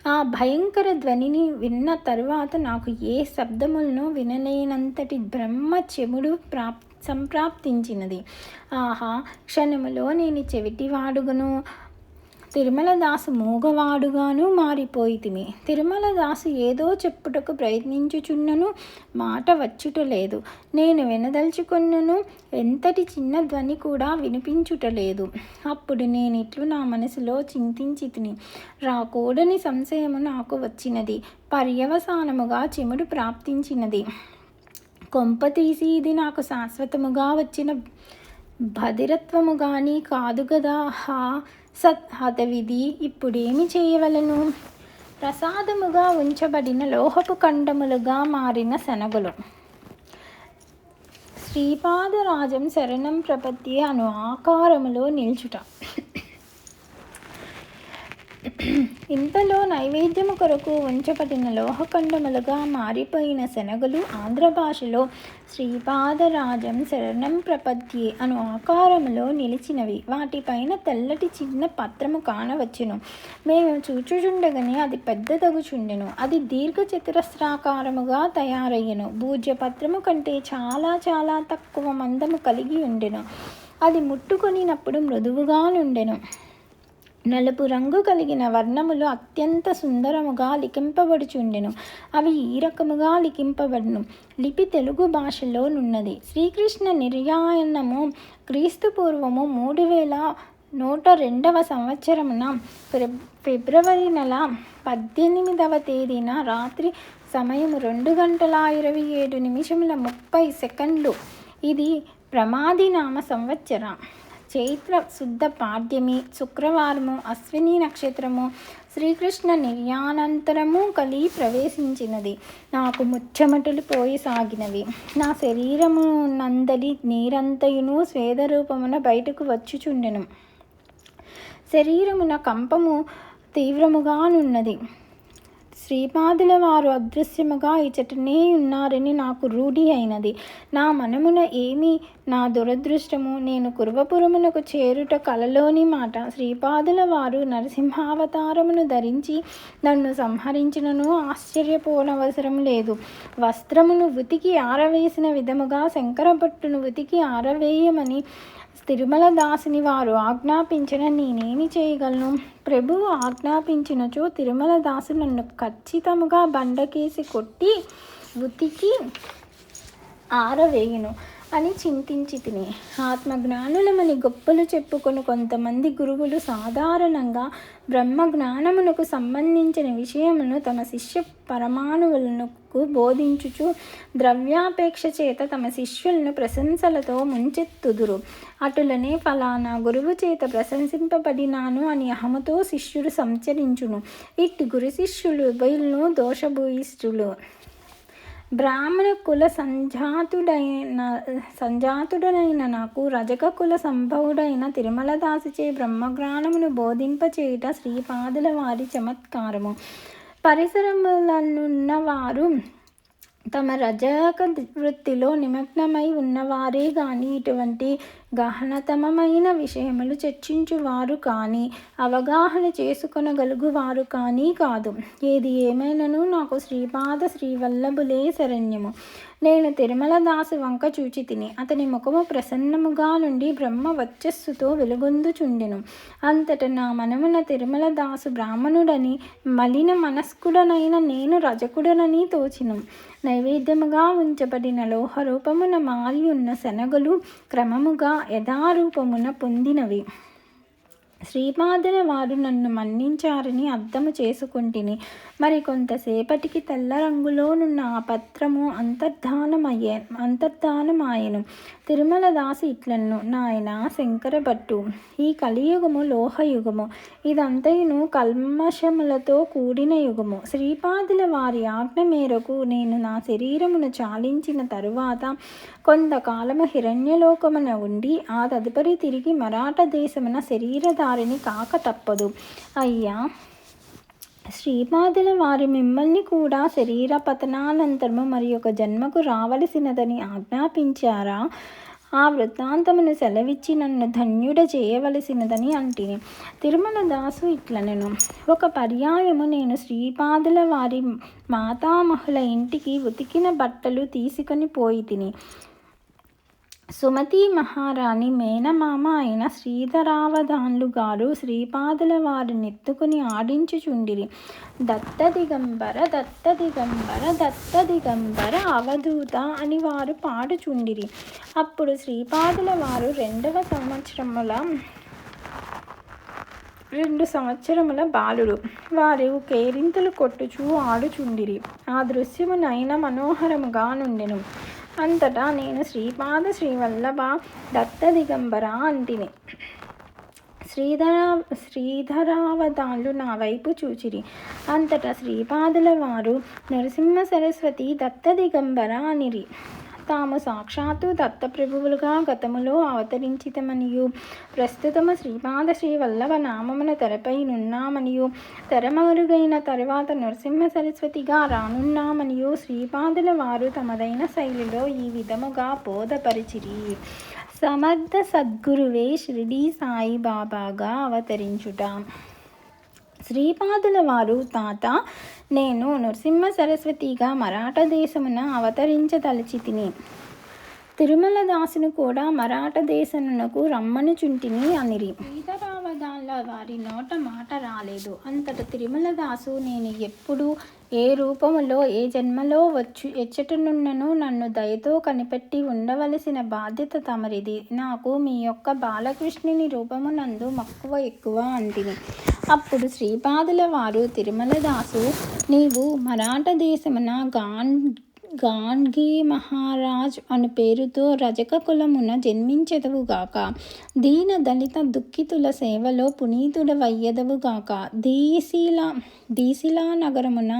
ఆ భయంకర ధ్వనిని విన్న తరువాత నాకు ఏ శబ్దములను వినలేనంతటి బ్రహ్మ చెముడు సంప్రాప్తించినది. ఆహా, క్షణములో నేను చెవిటివాడుగను, తిరుమలదాసు మూగవాడుగాను మారిపోయితిమి. తిరుమలదాసు ఏదో చెప్పుటకు ప్రయత్నించుచున్నను మాట వచ్చుటలేదు. నేను వినదలుచుకున్నను ఎంతటి చిన్న ధ్వని కూడా వినిపించుటలేదు. అప్పుడు నేనిట్లు నా మనసులో చింతించితిని. రాకూడని సంశయము నాకు వచ్చినది. పర్యవసానముగా చెముడు ప్రాప్తించినది. కొంపతీసి ఇది నాకు శాశ్వతముగా వచ్చిన భద్రత్వము గాని కాదు గదా. హతవిధి, ఇప్పుడేమి చేయవలను? ప్రసాదముగా ఉంచబడిన లోహపు ఖండములుగా మారిన శనగలు. శ్రీపాదరాజం శరణం ప్రపత్తి అను ఆకారములో నిల్చుట. ఇంతలో నైవేద్యము కొరకు ఉంచబడిన లోహఖండములుగా మారిపోయిన శనగలు ఆంధ్ర భాషలో శ్రీపాదరాజం శరణం ప్రపద్యే అను ఆకారములో నిలిచినవి. వాటిపైన తెల్లటి చిన్న పత్రము కానవచ్చును. మేము చూచుచుండగానే అది పెద్దదగుచుండెను. అది దీర్ఘ చతురస్రాకారముగా తయారయ్యెను. భూజ్యపత్రము కంటే చాలా చాలా తక్కువ మందము కలిగి ఉండెను. అది ముట్టుకొనినప్పుడు మృదువుగా నుండెను. నలుపు రంగు కలిగిన వర్ణములు అత్యంత సుందరముగా లిఖింపబడుచుండెను. అవి ఈ రకముగా లిఖింపబడును. లిపి తెలుగు భాషలో నున్నది. శ్రీకృష్ణ నిర్యాణము క్రీస్తుపూర్వము 3102 సంవత్సరమున ఫిబ్రవరి నెల 18వ తేదీన రాత్రి సమయము 2:27:30 ఇది ప్రమాదినామ సంవత్సర చైత్ర శుద్ధ పాడ్యమి శుక్రవారము అశ్విని నక్షత్రము శ్రీకృష్ణ నిర్యాణానంతరము కలి ప్రవేశించినది. నాకు ముచ్చమటలు పోయి సాగినవి. నా శరీరము నందలి నీరంతయును స్వేదరూపమున బయటకు వచ్చుచుండెను. శరీరమున కంపము తీవ్రముగానున్నది. శ్రీపాదుల వారు అదృశ్యముగా ఇచటనే ఉన్నారని నాకు రూఢి అయినది. నా మనమున ఏమి నా దురదృష్టము, నేను కుర్వపురమునకు చేరుట కలలోని మాట. శ్రీపాదుల వారు నరసింహావతారమును ధరించి నన్ను సంహరించినను ఆశ్చర్యపోనవసరం లేదు. వస్త్రమును ఉతికి ఆరవేసిన విధముగా శంకరభట్టును ఉతికి ఆరవేయమని తిరుమల దాసుని వారు ఆజ్ఞాపించిన నేనేమి చేయగలను? ప్రభువు ఆజ్ఞాపించినచో తిరుమల దాసు నన్ను ఖచ్చితముగా బండకేసి కొట్టి ఉతికి ఆరవేయును అని చింతించి తిని. ఆత్మజ్ఞానులమని గొప్పలు చెప్పుకొని కొంతమంది గురువులు సాధారణంగా బ్రహ్మజ్ఞానమునకు సంబంధించిన విషయమును తమ శిష్య పరమాణువులకు బోధించుచు ద్రవ్యాపేక్ష చేత తమ శిష్యులను ప్రశంసలతో ముంచెత్తుదురు. అటులనే ఫలానా గురువు చేత ప్రశంసింపబడినాను అని అహముతో శిష్యుడు సంచరించును. ఇట్టి గురు శిష్యులు ఉభయులను దోషభూయిష్ఠులు. బ్రాహ్మణ కుల సంజాతుడనైన నాకు రజక కుల సంభవుడైన తిరుమలదాసుచే బ్రహ్మజ్ఞానమును బోధింపచేయుట శ్రీపాదుల వారి చమత్కారము. పరిసరములనున్న వారు తమ రజక వృత్తిలో నిమగ్నమై ఉన్నవారే గాని ఇటువంటి గహనతమమైన విషయములు చర్చించువారు కానీ అవగాహన చేసుకొనగలుగువారు కానీ కాదు. ఏది ఏమైనను నాకు శ్రీపాద శ్రీవల్లభులే శరణ్యము. నేను తిరుమలదాసు వంక చూచి తిని అతని ముఖము ప్రసన్నముగా నుండి బ్రహ్మ వర్చస్సుతో వెలుగొందుచుండెను. అంతట నా మనమున తిరుమలదాసు బ్రాహ్మణుడని మలిన మనస్కుడనైన నేను రజకుడనని తోచిను. నైవేద్యముగా ఉంచబడిన లోహరూపమున మారియున్న శనగలు క్రమముగా యథారూపమున పొందినవి. శ్రీపాదుల వారు నన్ను మన్నించారని అర్థము చేసుకుంటుని. మరి కొంతసేపటికి తెల్ల రంగులోనున్న ఆ పత్రము అంతర్ధానమాయెను. తిరుమలదాసు ఇట్లన్ను, నాయన శంకర భట్టు, ఈ కలియుగము లోహయుగము, ఇదంతయును కల్మషములతో కూడిన యుగము. శ్రీపాదుల వారి ఆజ్ఞ మేరకు నేను నా శరీరమును చాలించిన తరువాత కొంతకాలము హిరణ్యలోకమున ఉండి ఆ తదుపరి తిరిగి మరాఠ దేశమున శరీరధారిని కాక తప్పదు. అయ్యా శ్రీపాదుల వారి మిమ్మల్ని కూడా శరీర పతనానంతరము మరి ఒక జన్మకు రావలసినదని ఆజ్ఞాపించారా? ఆ వృత్తాంతమును సెలవిచ్చి నన్ను ధన్యుడ చేయవలసినదని అంటిని. తిరుమలదాసు ఇట్లనెను, ఒక పర్యాయము నేను శ్రీపాదుల వారి మాతామహుల ఇంటికి ఉతికిన బట్టలు తీసుకొని పోయి తిని. సుమతి మహారాణి మేనమామ అయిన శ్రీధరావధాన్లు గారు శ్రీపాదుల వారినెత్తుకుని ఆడించుచుండిరి. దత్త దిగంబర దత్త దిగంబర దత్త దిగంబర అవధూత అని వారు పాడుచుండిరి. అప్పుడు శ్రీపాదుల వారు 2 సంవత్సరముల బాలుడు. వారు కేరింతలు కొట్టుచూ ఆడుచుండిరి. ఆ దృశ్యము నయన మనోహరముగా నుండెను. అంతటా నేను శ్రీపాద శ్రీవల్లభ దత్త దిగంబర అంటిని. శ్రీధరావధాన్లు నా వైపు చూచిరి. అంతటా శ్రీపాదుల వారు నరసింహ సరస్వతి దత్త దిగంబర అనిరి. తాము సాక్షాత్తు దత్తప్రభువులుగా గతములో అవతరించితమనియు ప్రస్తుతము శ్రీపాద శ్రీవల్లభ నామమున తెరపై నున్నామనియు తెరమరుగైన తరువాత నరసింహ సరస్వతిగా రానున్నామనియు శ్రీపాదుల వారు తమదైన శైలిలో ఈ విధముగా బోధపరిచిరి. సమర్థ సద్గురువే షిరిడీ సాయిబాబాగా అవతరించుట. శ్రీపాదుల వారు, తాత, నేను నరసింహ సరస్వతిగా మరాఠ దేశమున అవతరించదలచి తిని. తిరుమలదాసును కూడా మరాఠ దేశమునకు రమ్మనుచుంటిని అనిరి. శ్రీధరావధాన్ల వారి నోట మాట రాలేదు. అంతట తిరుమలదాసు, నేను ఎప్పుడు ఏ రూపములో ఏ జన్మలో ఎచ్చటనున్నను నన్ను దయతో కనిపెట్టి ఉండవలసిన బాధ్యత తమరిది. నాకు మీ యొక్క బాలకృష్ణుని రూపమునందు మక్కువ ఎక్కువ అంటిని. అప్పుడు శ్రీపాదుల వారు, తిరుమలదాసు, నీవు మరాఠ దేశమున గాన్ఘీ మహారాజ్ అను పేరుతో రజక కులమున జన్మించెదవుగాక. దీన దళిత దుఃఖితుల సేవలో పునీతుడవయ్యెదవుగాక. దీసిలా నగరమున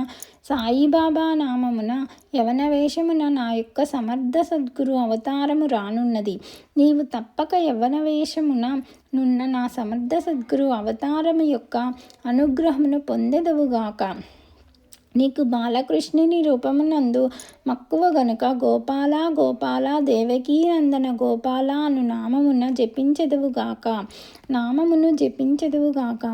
సాయిబాబా నామమున యవన వేషమున నా యొక్క సమర్థ సద్గురు అవతారము రానున్నది. నీవు తప్పక యవన వేషమున నున్న నా సమర్థ సద్గురు అవతారము యొక్క అనుగ్రహమును పొందెదవుగాక. నీకు బాలకృష్ణుని రూపమునందు మక్కువ గనుక గోపాల గోపాల దేవకీ నందన గోపాల అను నామమును జపించెదవుగాక.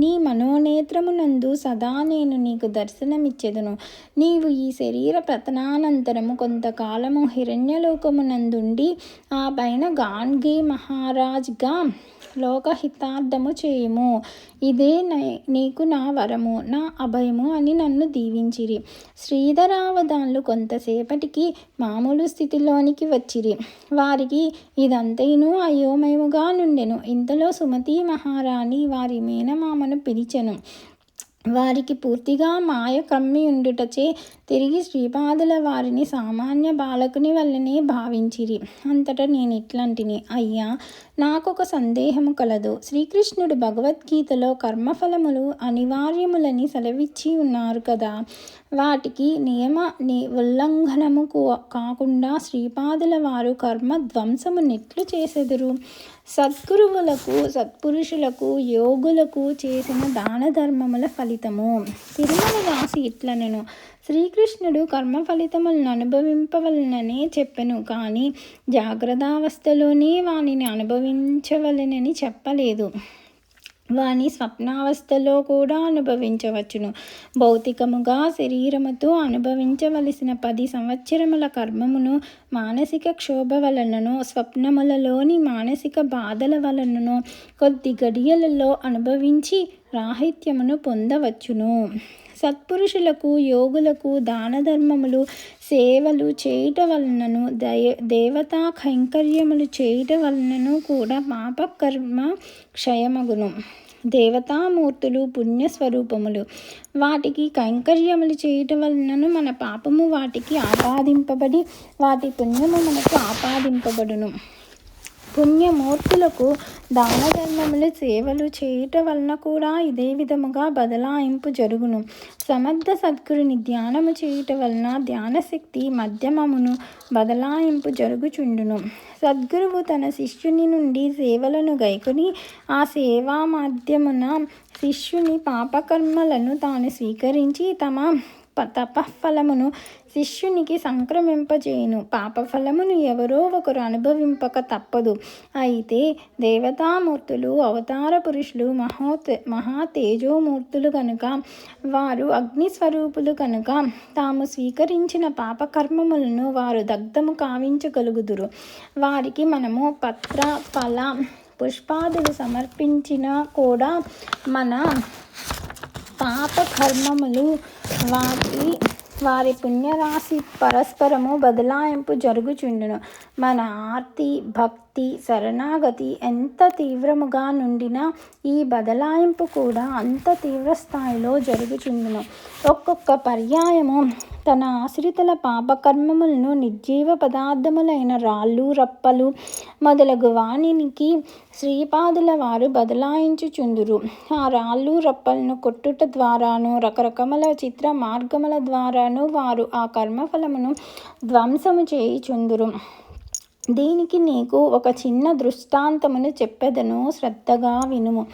నీ మనోనేత్రమునందు సదా నేను నీకు దర్శనమిచ్చెదను. నీవు ఈ శరీర పతనానంతరము కొంతకాలము హిరణ్యలోకమునందుండి ఆ పైన గాన్ఘీ మహారాజ్గా లోకహితార్థము చేయుము. ఇదే నీకు నా వరము, నా అభయము అని నన్ను దీవించిరి. శ్రీధరావధాన్లు కొంతసేపటికి మామూలు స్థితిలోనికి వచ్చిరి. వారికి ఇదంతయును అయోమయముగా నుండెను. ఇంతలో సుమతి మహారాణి వారి మేనమామను పిలిచెను. వారికి పూర్తిగా మాయ కమ్మి ఉండుటచే తిరిగి శ్రీపాదుల వారిని సామాన్య బాలకుని వల్లనే భావించిరి. అంతటా నేను ఇట్లంటిని, అయ్యా, నాకొక సందేహము కలదు. శ్రీకృష్ణుడు భగవద్గీతలో కర్మఫలములు అనివార్యములని సెలవిచ్చి ఉన్నారు కదా. వాటికి ఉల్లంఘనము కాకుండా శ్రీపాదుల వారు కర్మ ధ్వంసము నెట్లు చేసెదరు? సద్గురువులకు, సత్పురుషులకు, యోగులకు చేసిన దాన ధర్మముల ఫలితం ఫలితము. తిరుమల రాసి ఇట్లనెను, శ్రీకృష్ణుడు కర్మ ఫలితములను అనుభవింపవలననే చెప్పెను, కానీ జాగ్రత్తావస్థలోనే వానిని అనుభవించవలెనని చెప్పలేదు. వాని స్వప్నావస్థలో కూడా అనుభవించవచ్చును. భౌతికముగా శరీరముతో అనుభవించవలసిన 10 సంవత్సరముల కర్మమును మానసిక క్షోభ వలననో స్వప్నములలోని మానసిక బాధల వలననో కొద్ది గడియలలో అనుభవించి రాహిత్యమును పొందవచ్చును. సత్పురుషులకు, యోగులకు దానధర్మములు, సేవలు చేయుట వలనను, దేవతా కైంకర్యములు చేయుట వలనను కూడా పాపకర్మ క్షయమగును. దేవతామూర్తులు పుణ్యస్వరూపములు. వాటికి కైంకర్యములు చేయుట వలనను మన పాపము వాటికి ఆపాదింపబడి వాటి పుణ్యము మనకు ఆపాదింపబడును. పుణ్యమూర్తులకు దానధర్మములు, సేవలు చేయుట వలన కూడా ఇదే విధముగా బదలాయింపు జరుగును. సమర్థ సద్గురుని ధ్యానము చేయుట వలన ధ్యానశక్తి మధ్యమమును బదలాయింపు జరుగుచుండును. సద్గురువు తన శిష్యుని నుండి సేవలను గైకొని ఆ సేవా మాధ్యమున శిష్యుని పాపకర్మలను తాను స్వీకరించి తమ తపఫలమును శిష్యునికి సంక్రమింపజేయును. పాపఫలమును ఎవరో ఒకరు అనుభవింపక తప్పదు. అయితే దేవతామూర్తులు, అవతార పురుషులు, మహాతేజోమూర్తులు కనుక, వారు అగ్నిస్వరూపులు కనుక తాము స్వీకరించిన పాపకర్మములను వారు దగ్ధము కావించగలుగుదురు. వారికి మనము పత్ర, ఫల, పుష్పాదులు సమర్పించినా కూడా మన పాపకర్మములు వారి పుణ్యరాశి పరస్పరము బదలాయింపు జరుగుచుండును. మన ఆర్తి, భక్తి, శరణాగతి ఎంత తీవ్రముగా నుండినా ఈ బదలాయింపు కూడా అంత తీవ్రస్థాయిలో జరుగుచుండును. ఒక్కొక్క పర్యాయము తన ఆశ్రితుల పాపకర్మములను నిర్జీవ పదార్థములైన రాళ్ళు, రప్పలు మొదలగు వానికి శ్రీపాదుల వారు బదలాయించుచుందురు. ఆ రాళ్ళు, రప్పలను కొట్టుట ద్వారాను రకరకముల చిత్ర మార్గముల ద్వారాను వారు ఆ కర్మఫలమును ధ్వంసము చేయుచుందురు. దీనికి నీకు ఒక చిన్న దృష్టాంతమును చెప్పెదను, శ్రద్ధగా వినుము.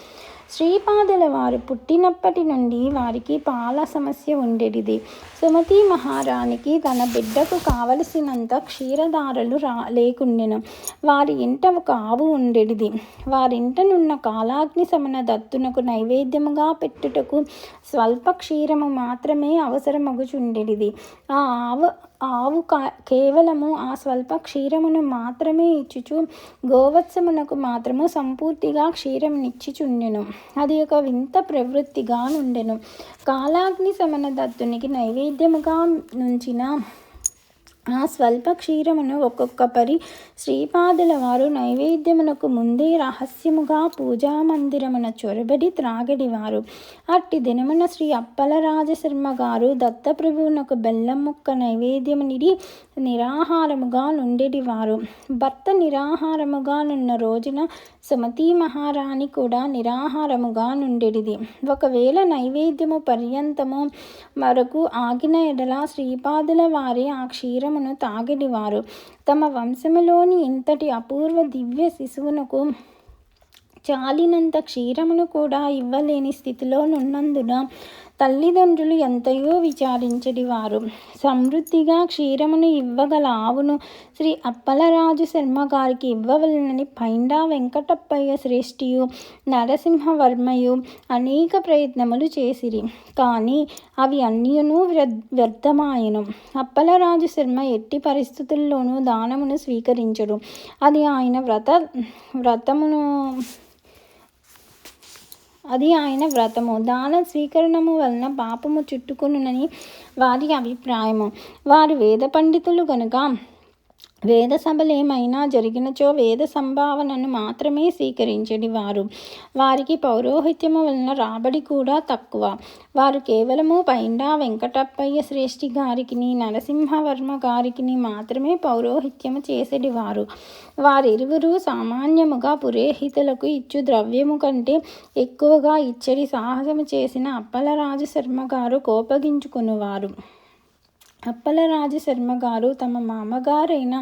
శ్రీపాదుల వారు పుట్టినప్పటి నుండి వారికి పాల సమస్య ఉండేది. సుమతి మహారాణికి తన బిడ్డకు కావలసినంత క్షీరధారలు లేకుండెను. వారి ఇంట ఒక ఆవు ఉండేది. వారింటనున్న కాలాగ్ని సమన దత్తునకు నైవేద్యముగా పెట్టుటకు స్వల్ప క్షీరము మాత్రమే అవసరమగుచుండేది. ఆవు కేవలము ఆ స్వల్ప క్షీరమును మాత్రమే ఇచ్చుచు గోవత్సమునకు మాత్రము సంపూర్తిగా క్షీరమునిచ్చుచుండెను. అది ఒక వింత ప్రవృత్తిగా నుండెను. కాలాగ్ని సమన దత్తునికి నైవేద్యముగా నుంచిన ఆ స్వల్ప క్షీరమును ఒక్కొక్క పరి శ్రీపాదుల వారు నైవేద్యమునకు ముందే రహస్యముగా పూజామందిరమున చొరబడి త్రాగడివారు. అట్టి దినమున శ్రీ అప్పల రాజశర్మ గారు దత్తప్రభువునకు బెల్లం ముక్క నైవేద్యమునిడి నిరాహారముగా నుండెడివారు. భర్త నిరాహారముగా నున్న రోజున సుమతి మహారాణి కూడా నిరాహారముగా నుండెడిది. ఒకవేళ నైవేద్యము పర్యంతము వరకు ఆగిన ఎడల శ్రీపాదుల వారే ఆ క్షీరమును తాగడివారు. తమ వంశములోని ఇంతటి అపూర్వ దివ్య శిశువునకు చాలినంత క్షీరమును కూడా ఇవ్వలేని స్థితిలో నున్నందున తల్లిదండ్రులు ఎంతయో విచారించడివారు. సమృద్ధిగా క్షీరమును ఇవ్వగల ఆవును శ్రీ అప్పలరాజు శర్మ గారికి ఇవ్వవలనని పైండా వెంకటప్పయ్య శ్రేష్ఠియు, నరసింహవర్మయు అనేక ప్రయత్నములు చేసిరి. కానీ అవి అన్నియును వ్యర్థమాయెను. అప్పలరాజు శర్మ ఎట్టి పరిస్థితుల్లోనూ దానమును స్వీకరించడు. అది ఆయన వ్రతము. దాన స్వీకరణము వలన పాపము చుట్టుకొనునని వారి అభిప్రాయము. వారు వేద పండితులు గనుక వేద సభలేమైనా జరిగినచో వేద సంభావనను మాత్రమే స్వీకరించడి వారు. వారికి పౌరోహిత్యము వలన రాబడి కూడా తక్కువ. వారు కేవలము పైండా వెంకటప్పయ్య శ్రేష్ఠి గారికిని నరసింహవర్మ గారికిని మాత్రమే పౌరోహిత్యము చేసేడివారు. వారిరువురు సామాన్యముగా పురోహితులకు ఇచ్చు ద్రవ్యము కంటే ఎక్కువగా ఇచ్చడి సాహసము చేసిన అప్పలరాజు శర్మ గారు కోపగించుకునివారు. అప్పలరాజు శర్మ గారు తమ మామగారైన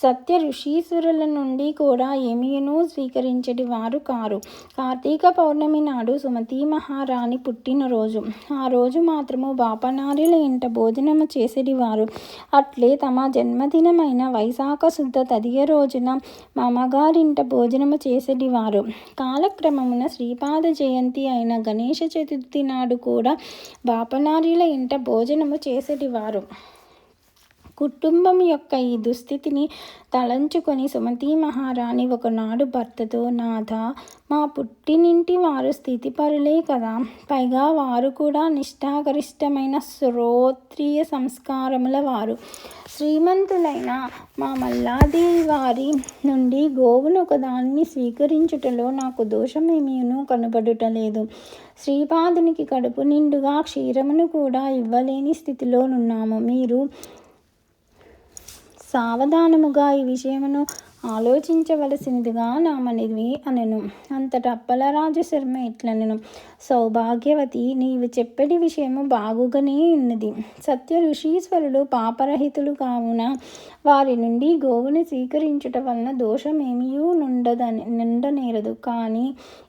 సత్య ఋషీశ్వరుల నుండి కూడా ఏమీనూ స్వీకరించడి వారు కారు. కార్తీక పౌర్ణమి నాడు సుమతీ మహారాణి పుట్టినరోజు. ఆ రోజు మాత్రము బాపనార్యుల ఇంట భోజనము చేసేటివారు. అట్లే తమ జన్మదినమైన వైశాఖ శుద్ధ తదియ రోజున మామగారింట భోజనము చేసేటివారు. కాలక్రమమున శ్రీపాద జయంతి అయిన గణేష చతుర్థి నాడు కూడా బాపనార్యుల ఇంట భోజనము చేసేటివారు. కుటుంబం యొక్క ఈ దుస్థితిని తలంచుకొని సుమతీ మహారాణి ఒకనాడు భర్తతో, నాథ, మా పుట్టినింటి వారు స్థితిపరులే కదా, పైగా వారు కూడా నిష్ఠాగరిష్టమైన శ్రోత్రియ సంస్కారముల వారు. శ్రీమంతులైన మా మల్లాదేవి వారి నుండి గోవును ఒకదానిని స్వీకరించుటలో నాకు దోషమేమీనూ కనబడుటలేదు. శ్రీపాదునికి కడుపు నిండుగా క్షీరమును కూడా ఇవ్వలేని స్థితిలోనున్నాము. మీరు సావధానముగా ఈ విషయమును ఆలోచించవలసినదిగా నా మనవి అనెను. అంతటా అప్పలరాజు శర్మ ఇట్లనెను, సౌభాగ్యవతి, నీవు చెప్పడి విషయము బాగుగానే ఉన్నది. సత్య ఋషీశ్వరులు పాపరహితులు కావున వారి నుండి గోవును స్వీకరించుట వలన దోషమేమియూ నుండనేరదు. కానీ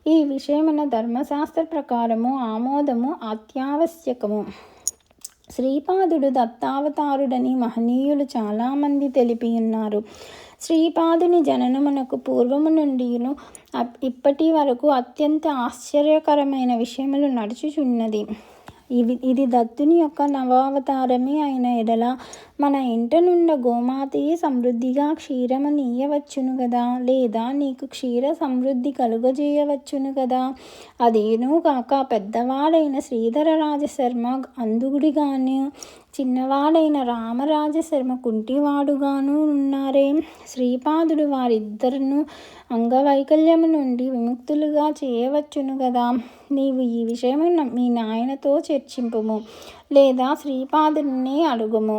ఈ విషయమున ధర్మశాస్త్ర ప్రకారము ఆమోదము అత్యావశ్యకము. శ్రీపాదుడు దత్తావతారుడని మహనీయులు చాలామంది తెలిపి ఉన్నారు. శ్రీపాదుని జననమునకు పూర్వము నుండిను ఇప్పటి వరకు అత్యంత ఆశ్చర్యకరమైన విషయములు నడుచుచున్నది. ఇది దత్తుని యొక్క నవావతారమే అయిన ఎడల మన ఇంట నుండ గోమాతయే సమృద్ధిగా క్షీరము నీయవచ్చును కదా, లేదా నీకు క్షీర సమృద్ధి కలుగజేయవచ్చును కదా. అదేనూ కాక పెద్దవాడైన శ్రీధర రాజశర్మ అంధుడిగాను, చిన్నవాడైన రామరాజశర్మ కుంటివాడుగాను ఉన్నారే. శ్రీపాదుడు వారిద్దరును అంగవైకల్యము నుండి విముక్తులుగా చేయవచ్చును కదా. నీవు ఈ విషయము మీ నాయనతో చర్చింపుము, లేదా శ్రీపాదునే అడుగుము.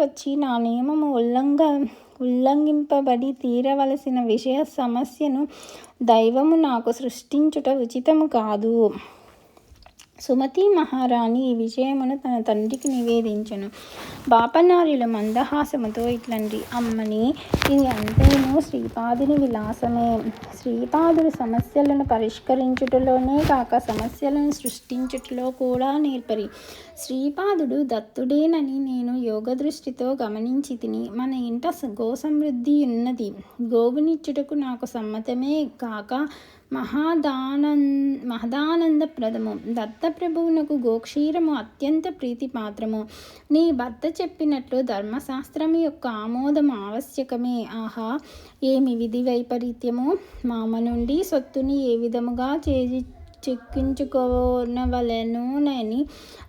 వచ్చి నా నియమము ఉల్లంఘింపబడి తీరవలసిన విషయ సమస్యను దైవము నాకు సృష్టించుట ఉచితము కాదు. సుమతీ మహారాణి ఈ విషయమును తన తండ్రికి నివేదించెను. బాపనార్యుల మందహాసముతో ఇట్లండి, అమ్మని, ఇది అంతేనూ శ్రీపాదుని విలాసమే. శ్రీపాదుడు సమస్యలను పరిష్కరించుటలోనే కాక సమస్యలను సృష్టించుటలో కూడా నేర్పరి. శ్రీపాదుడు దత్తుడేనని నేను యోగ దృష్టితో గమనించి తిని. మన ఇంట గోసమృద్ధి ఉన్నది. గోవునిచ్చుటకు నాకు సమ్మతమే కాక మహదానందప్రదము. దత్తప్రభువునకు గోక్షీరము అత్యంత ప్రీతిపాత్రము. నీ భర్త చెప్పినట్లు ధర్మశాస్త్రము యొక్క ఆమోదము ఆవశ్యకమే. ఆహా, ఏమి విధి వైపరీత్యము! మామ నుండి సొత్తుని ఏ విధముగా చిక్కించుకోనవలెనోనని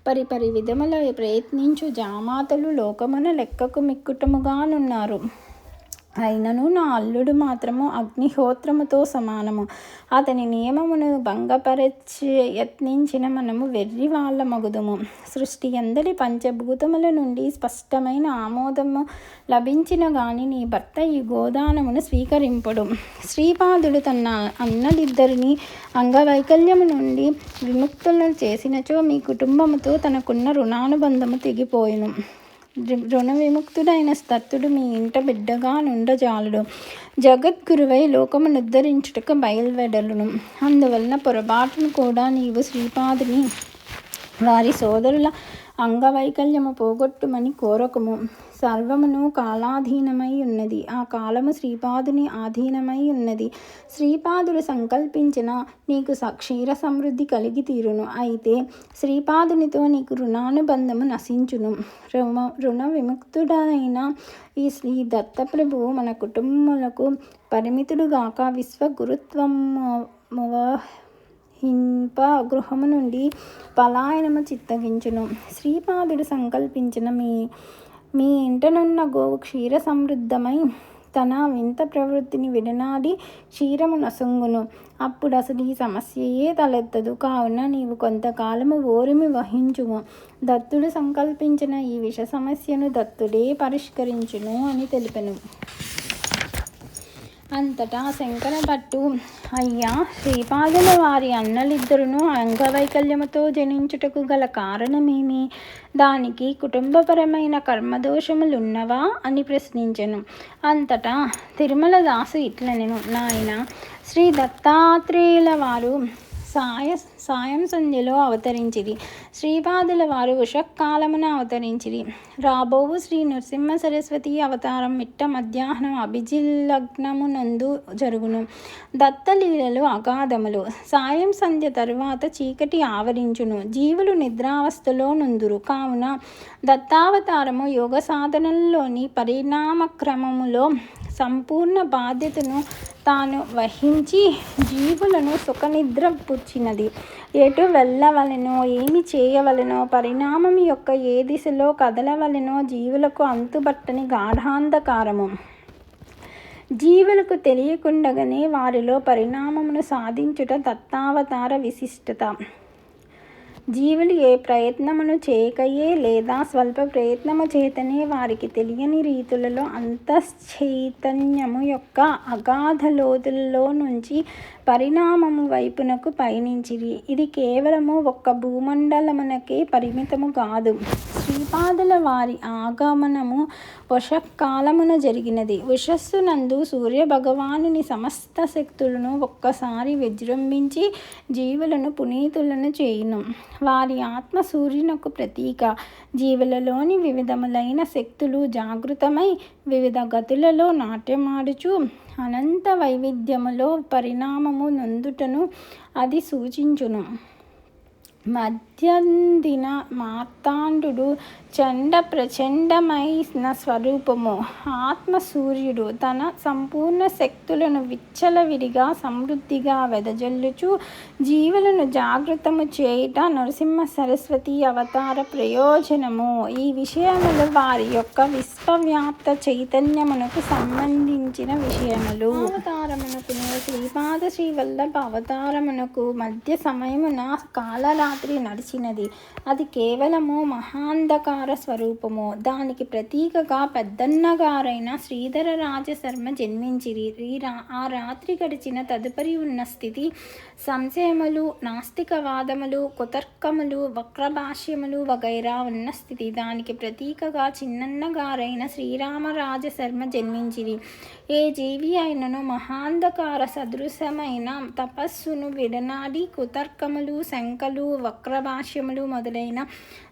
పరిపరి విధముల ప్రయత్నించు జామాతలు లోకమున లెక్కకు మిక్కుటముగానున్నారు. అయినను నా అల్లుడు మాత్రము అగ్నిహోత్రముతో సమానము. అతని నియమమును భంగపరచి యత్నించిన మనము వెర్రి వాళ్ళ మగుదుము. సృష్టి అందరి పంచభూతముల నుండి స్పష్టమైన ఆమోదము లభించిన గాని నీ భర్త ఈ గోదానమును స్వీకరింపడు. శ్రీపాదుడు తన అన్నలిద్దరిని అంగవైకల్యము నుండి విముక్తులను చేసినచో మీ కుటుంబముతో తనకున్న రుణానుబంధము తెగిపోయిను. రుణ విముక్తుడైన దత్తుడు మీ ఇంట బిడ్డగా నుండజాలుడు. జగద్గురువై లోకమునుద్ధరించుటకు బయలువెడలును. అందువలన పొరపాటును కూడా నీవు శ్రీపాదుని వారి సోదరుల అంగవైకల్యము పోగొట్టుమని కోరకుము. సర్వమును కాలాధీనమై ఉన్నది. ఆ కాలము శ్రీపాదుని ఆధీనమై ఉన్నది. శ్రీపాదుడు సంకల్పించిన నీకు క్షీర సమృద్ధి కలిగి తీరును. అయితే శ్రీపాదునితో నీకు రుణానుబంధము నశించును. రుణ విముక్తుడైన ఈ శ్రీ దత్తప్రభువు మన కుటుంబములకు పరిమితుడుగాక విశ్వగురుత్వము గృహము నుండి పలాయనము చిత్తగించును. శ్రీపాదుడు సంకల్పించిన మీ ఇంటనున్న గోవు క్షీర సమృద్ధమై తన వింత ప్రవృత్తిని విడనాడి క్షీరము నసుంగును. అప్పుడు అసలు ఈ సమస్యయే తలెత్తదు. కావున నీవు కొంతకాలము ఓరిమి వహించుము. దత్తుడు సంకల్పించిన ఈ విష సమస్యను దత్తుడే పరిష్కరించును అని తెలిపెను. అంతటా శంకరభట్టు, అయ్యా, శ్రీపాదుల వారి అన్నలిద్దరును అంగవైకల్యముతో జనించుటకు గల కారణమేమి? దానికి కుటుంబపరమైన కర్మదోషములున్నవా అని ప్రశ్నించెను. అంతటా తిరుమల దాసు ఇట్లనెను, నాయన, శ్రీ దత్తాత్రేయుల వారు సాయం సంధ్యలో అవతరించిరి. శ్రీపాదుల వారు ఉషకాలమున అవతరించిరి. రాబోవు శ్రీ నృసింహ సరస్వతి అవతారం మిట్ట మధ్యాహ్నం అభిజిల్లగ్నమునందు జరుగును. దత్తలీలలు అగాధములు. సాయం సంధ్య తరువాత చీకటి ఆవరించును. జీవులు నిద్రావస్థలో నుందురు. కావున దత్తావతారము యోగ సాధనల్లోని పరిణామక్రమములో సంపూర్ణ బాధ్యతను తాను వహించి జీవులను సుఖనిద్ర పుచ్చినది. ఎటు వెళ్ళవలెనో, ఏమి చేయవలెనో, పరిణామం యొక్క ఏ దిశలో కదలవలెనో జీవులకు అంతుబట్టని గాఢాంధకారము. జీవులకు తెలియకుండగానే వారిలో పరిణామమును సాధించుట దత్తావతార విశిష్టత. జీవులు ఏ ప్రయత్నమును చేయకయే లేదా స్వల్ప ప్రయత్నము చేతనే వారికి తెలియని రీతులలో అంతశ్చైతన్యము యొక్క అగాధ లోతులలో నుంచి పరిణామము వైపునకు పయనించిరి. ఇది కేవలము ఒక్క భూమండలమునకే పరిమితము కాదు. శ్రీపాదుల వారి ఆగమనము ఉషకాలమున జరిగినది. ఉషస్సునందు సూర్యభగవానుని సమస్త శక్తులను ఒక్కసారి విజృంభించి జీవులను పునీతులను చేయును. వారి ఆత్మ సూర్యునకు ప్రతీక. జీవులలోని వివిధములైన శక్తులు జాగృతమై వివిధ గతులలో నాట్యమాడుచు అనంత వైవిధ్యములో పరిణామము నొందుటను అది సూచించును. మధ్యందిన మార్తాండు చండ ప్రచండమైన స్వరూపము. ఆత్మ సూర్యుడు తన సంపూర్ణ శక్తులను విచ్చలవిడిగా సమృద్ధిగా వెదజల్లుచు జీవులను జాగృతము చేయుట నరసింహ సరస్వతి అవతార ప్రయోజనము. ఈ విషయములు వారి యొక్క విశ్వవ్యాప్త చైతన్యమునకు సంబంధించిన విషయములు. అవతారమునకును శ్రీపాద శ్రీవల్లభ అవతారమునకు మధ్య సమయమున కాలరాత్రి నడిచినది. అది కేవలము మహాంధకార స్వరూపము. దానికి ప్రతీకగా పెద్దన్నగారైన శ్రీధర రాజశర్మ జన్మించిరి. ఆ రాత్రి గడిచిన తదుపరి ఉన్న స్థితి సంశయములు, నాస్తికవాదములు, కుతర్కములు, వక్రభాష్యములు వగైరా ఉన్న స్థితి. దానికి ప్రతీకగా చిన్నన్నగారైన శ్రీరామరాజశర్మ జన్మించిరి. ఏ జీవి అయినను మహాంధకార సదృశమైన తపస్సును విడనాడి కుతర్కములు, శంకలు, వక్రభాష్యములు మొదలైన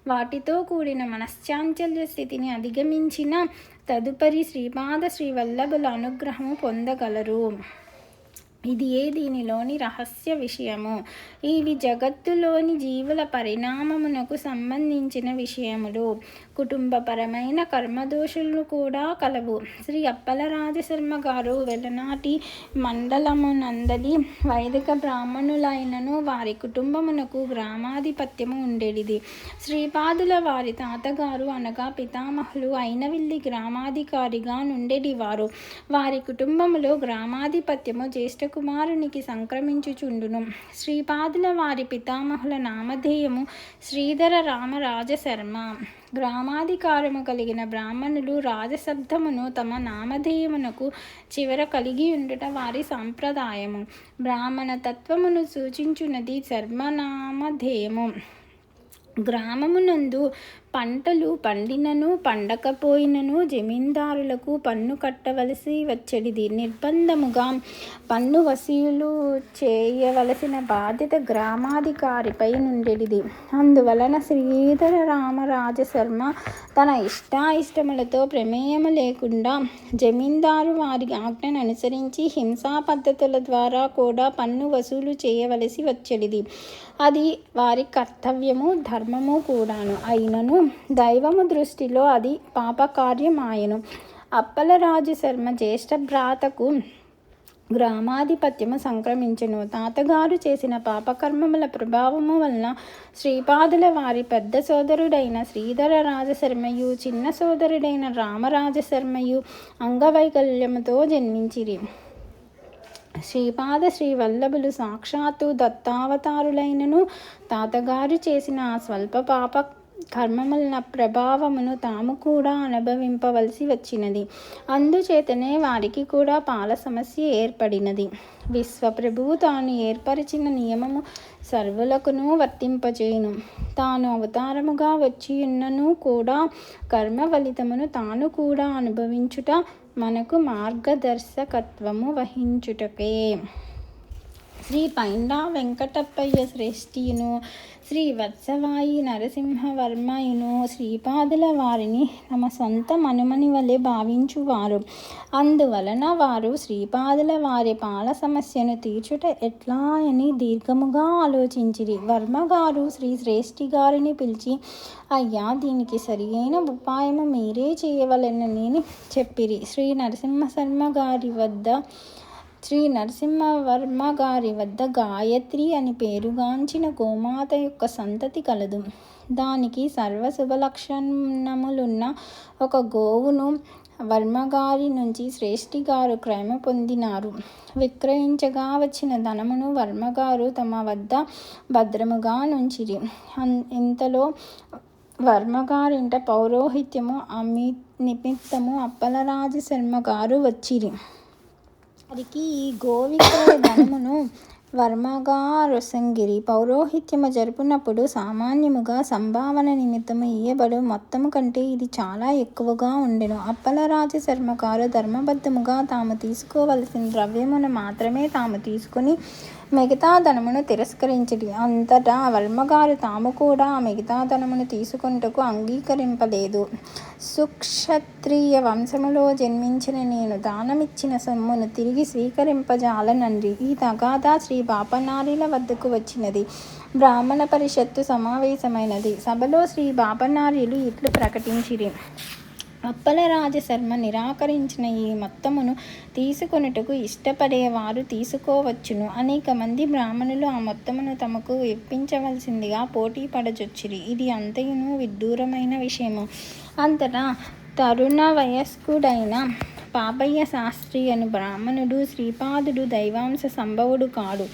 వాటితో కూడిన మనశ్చాంచల్య స్థితిని అధిగమించిన తదుపరి శ్రీపాద శ్రీవల్లభుల అనుగ్రహము పొందగలరు. ఇది దీనిలోని రహస్య విషయము. ఇవి జగత్తులోని జీవుల పరిణామమునకు సంబంధించిన విషయములు. కుటుంబపరమైన కర్మదోషులు కూడా కలవు. శ్రీ అప్పలరాజశర్మ గారు వెలనాటి మండలమునందలి వైదిక బ్రాహ్మణులైనను వారి కుటుంబమునకు గ్రామాధిపత్యము ఉండేది. శ్రీపాదుల వారి తాతగారు అనగా పితామహులు అయినవిల్లి గ్రామాధికారిగా నుండేటివారు. వారి కుటుంబములో గ్రామాధిపత్యము జ్యేష్ఠ కుమారునికి సంక్రమించుచుండును. శ్రీపాదుల వారి పితామహుల నామధేయము శ్రీధర రామరాజశర్మ. గ్రామాధికారము కలిగిన బ్రాహ్మణులు రాజశబ్దమును తమ నామధేయమునకు చివర కలిగి ఉండుట వారి సంప్రదాయము. బ్రాహ్మణ తత్వమును సూచించున్నది శర్మనామధేయము. గ్రామమునందు పంటలు పండినను పండకపోయినను జమీందారులకు పన్ను కట్టవలసి వచ్చేది. నిర్బంధముగా పన్ను వసూలు చేయవలసిన బాధ్యత గ్రామాధికారిపై నుండేది. అందువలన శ్రీధర రామరాజశర్మ తన ఇష్టాయిష్టములతో ప్రమేయము లేకుండా జమీందారు వారి ఆజ్ఞను అనుసరించి హింసా పద్ధతుల ద్వారా కూడా పన్ను వసూలు చేయవలసి వచ్చేది. అది వారి కర్తవ్యము, ధర్మము కూడాను. అయినను దైవము దృష్టిలో అది పాపకార్యమాయను. అప్పలరాజశర్మ జ్యేష్ఠ భ్రాతకు గ్రామాధిపత్యము సంక్రమించెను. తాతగారు చేసిన పాపకర్మముల ప్రభావము వలన శ్రీపాదుల వారి పెద్ద సోదరుడైన శ్రీధర రాజశర్మయు చిన్న సోదరుడైన రామరాజశర్మయు అంగవైకల్యముతో జన్మించిరి. శ్రీపాద శ్రీవల్లభులు సాక్షాత్తు దత్తావతారులైనను తాతగారు చేసిన స్వల్ప పాప కర్మముల ప్రభావమును తాము కూడా అనుభవింపవలసి వచ్చినది. అందుచేతనే వారికి కూడా పాల సమస్య ఏర్పడినది. విశ్వప్రభువు తాను ఏర్పరిచిన నియమము సర్వులకును వర్తింపచేయును. తాను అవతారముగా వచ్చియున్నను కూడా కర్మ ఫలితమును తాను కూడా అనుభవించుట, మనకు మార్గదర్శకత్వము వహించుటకే. శ్రీ పైండా వెంకటప్పయ్య శ్రేష్ఠియును శ్రీ వత్సవాయి నరసింహవర్మయును శ్రీపాదుల వారిని తమ సొంత మనుమని వలె భావించువారు. అందువలన వారు శ్రీపాదుల వారి పాల సమస్యను తీర్చుట ఎట్లా అని దీర్ఘముగా ఆలోచించిరి. వర్మగారు శ్రీ శ్రేష్ఠి గారిని పిలిచి, అయ్యా, దీనికి సరి అయిన ఉపాయము మీరే చేయవలెనని చెప్పిరి. శ్రీ నరసింహవర్మ గారి వద్ద గాయత్రి అని పేరుగాంచిన గోమాత యొక్క సంతతి కలదు. దానికి సర్వ శుభలక్షణములున్న ఒక గోవును వర్మగారి నుంచి శ్రేష్ఠి గారు క్రమ పొందినారు. విక్రయించగా వచ్చిన ధనమును వర్మగారు తమ వద్ద భద్రముగా నుంచిరి. ఇంతలో వర్మగారింట పౌరోహిత్యము నిమిత్తము అప్పలరాజు శర్మ గారు వచ్చిరి. వారికి ఈ గోవిక్రయ ధనమును వర్మగారొసంగిరి. పౌరోహిత్యము జరుపునప్పుడు సామాన్యముగా సంభావన నిమిత్తము ఇయ్యబడు మొత్తము కంటే ఇది చాలా ఎక్కువగా ఉండెను. అప్పలరాజు శర్మ గారు ధర్మబద్ధముగా తాము తీసుకోవలసిన ద్రవ్యమును మాత్రమే తాము తీసుకుని మిగతా ధనమును తిరస్కరించిరి. అంతటా వర్మగారు తాము కూడా ఆ మిగతా ధనమును తీసుకొనుటకు అంగీకరింపలేదు. సుక్షత్రియ వంశములో జన్మించిన నేను దానమిచ్చిన సొమ్మును తిరిగి స్వీకరింపజాలనండి. ఈ తగాదా శ్రీ బాపనారీల వద్దకు వచ్చినది. బ్రాహ్మణ పరిషత్తు సమావేశమైనది. సభలో శ్రీ బాపనారీలు ఇట్లు ప్రకటించిరి. అప్పలరాజ శర్మ నిరాకరించిన ఈ మొత్తమును తీసుకొనుటకు ఇష్టపడేవారు తీసుకోవచ్చును. అనేక మంది బ్రాహ్మణులు ఆ మొత్తమును తమకు ఇప్పించవలసిందిగా పోటీ పడజొచ్చిరి. ఇది అంతయును విడ్డూరమైన విషయము. అంతటా తరుణ వయస్కుడైన పాపయ్య శాస్త్రి అను బ్రాహ్మణుడు, శ్రీపాదుడు దైవాంశ సంభవుడు కాడు,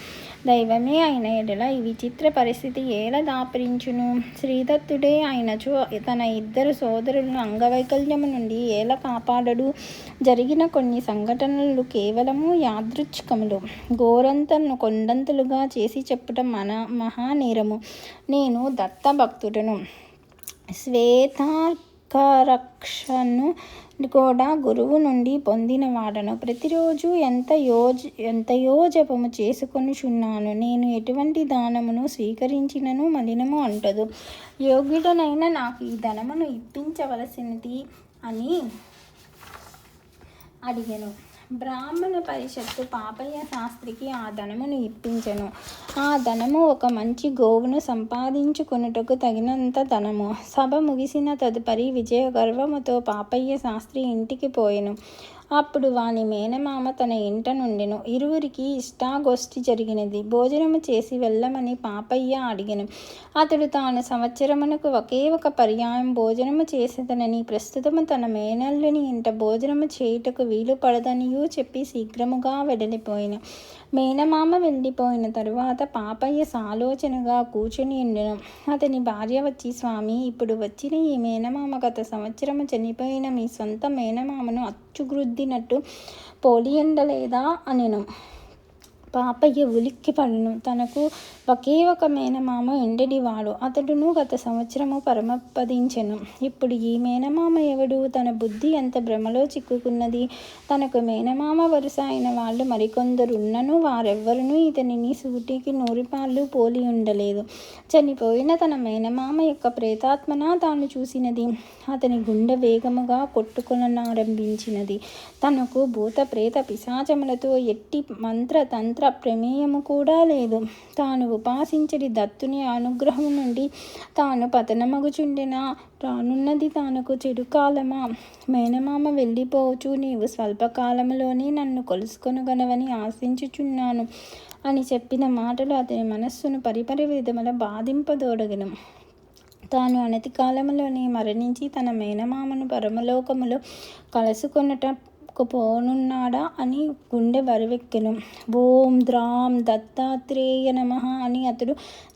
దైవమే అయిన ఎడల ఈ విచిత్ర పరిస్థితి ఏల దాపరించును? శ్రీదత్తుడే అయినచో తన ఇద్దరు సోదరులను అంగవైకల్యము నుండి ఏల కాపాడడు? జరిగిన కొన్ని సంఘటనలు కేవలము యాదృచ్ఛికములు. కొండంతలుగా చేసి చెప్పటం మహానేరము. నేను దత్తభక్తుడను. శ్వేతార్కరక్షను కూడా గురువు నుండి పొందినవాడను. ప్రతిరోజు ఎంతయో జపము చేసుకొనుచున్నాను. నేను ఎటువంటి దానమును స్వీకరించినను మలినము అంటదు. యోగ్యుడనైన నాకు ఈ ధనమును ఇప్పించవలసినది అని అడిగెను. బ్రాహ్మణ పరిషత్తు పాపయ్య శాస్త్రికి ఆ ధనమును ఇప్పించెను. ఆ ధనము ఒక మంచి గోవును సంపాదించుకొనుటకు తగినంత ధనము. సభ ముగిసిన తదుపరి విజయ గర్వముతో పాపయ్య శాస్త్రి ఇంటికి పోయెను. అప్పుడు వాని మేనమామ తన ఇంట నుండెను. ఇరువురికి ఇష్టాగోష్ఠి జరిగినది. భోజనము చేసి వెళ్ళమని పాపయ్య అడిగెను. అతడు తాను సంవత్సరమునకు ఒకే ఒక పర్యాయం భోజనము చేసేదనని, ప్రస్తుతము తన మేనల్లుని ఇంట భోజనము చేయుటకు వీలు పడదనియూ చెప్పి శీఘ్రముగా వెడలిపోయెను. మేనమామ వెళ్ళిపోయిన తరువాత పాపయ్య సాలోచనగా కూర్చుని ఉండెను. అతని భార్య వచ్చి, స్వామి, ఇప్పుడు వచ్చిన ఈ మేనమామ గత సంవత్సరము చనిపోయిన మీ సొంత మేనమామను అచ్చుగుద్దినట్టు పోలియుండలేదా అనెను. పాపయ్య ఉలిక్కిపడెను. తనకు ఒకే ఒక మేనమామ ఉండేవాడు. అతడును గత సంవత్సరము పరమపదించెను. ఇప్పుడు ఈ మేనమామ ఎవడు? తన బుద్ధి ఎంత భ్రమలో చిక్కుకున్నది. తనకు మేనమామ వరుస అయిన వాళ్ళు మరికొందరున్నను వారెవ్వరునూ ఇతనిని సూటికి 100 పాళ్ళు పోలి ఉండలేదు. చనిపోయిన తన మేనమామ యొక్క ప్రేతాత్మన తాను చూసినది. అతని గుండె వేగముగా కొట్టుకొననారంభించినది. తనకు భూత ప్రేత పిశాచములతో ఎట్టి మంత్ర తంత్ర ప్రమేయము కూడా లేదు. తాను ఉపాసించడి దత్తుని అనుగ్రహము నుండి తాను పతనమగుచుండెనా? రానున్నది తనకు చెడు కాలమా? మేనమామ వెళ్ళిపోవచ్చు, నీవు స్వల్పకాలములోనే నన్ను కొలుసుకొనగలవని ఆశించుచున్నాను అని చెప్పిన మాటలు అతని మనస్సును పరిపరి విధముల బాధింపదోడగెను. తాను అనతి కాలములోనే మరణించి తన మేనమామను పరమలోకములో కలుసుకొనుటకుపోనున్నాడా అని గుండె బరువెక్కెను. ఓం ద్రాం దత్తాత్రేయ నమః అని అతడు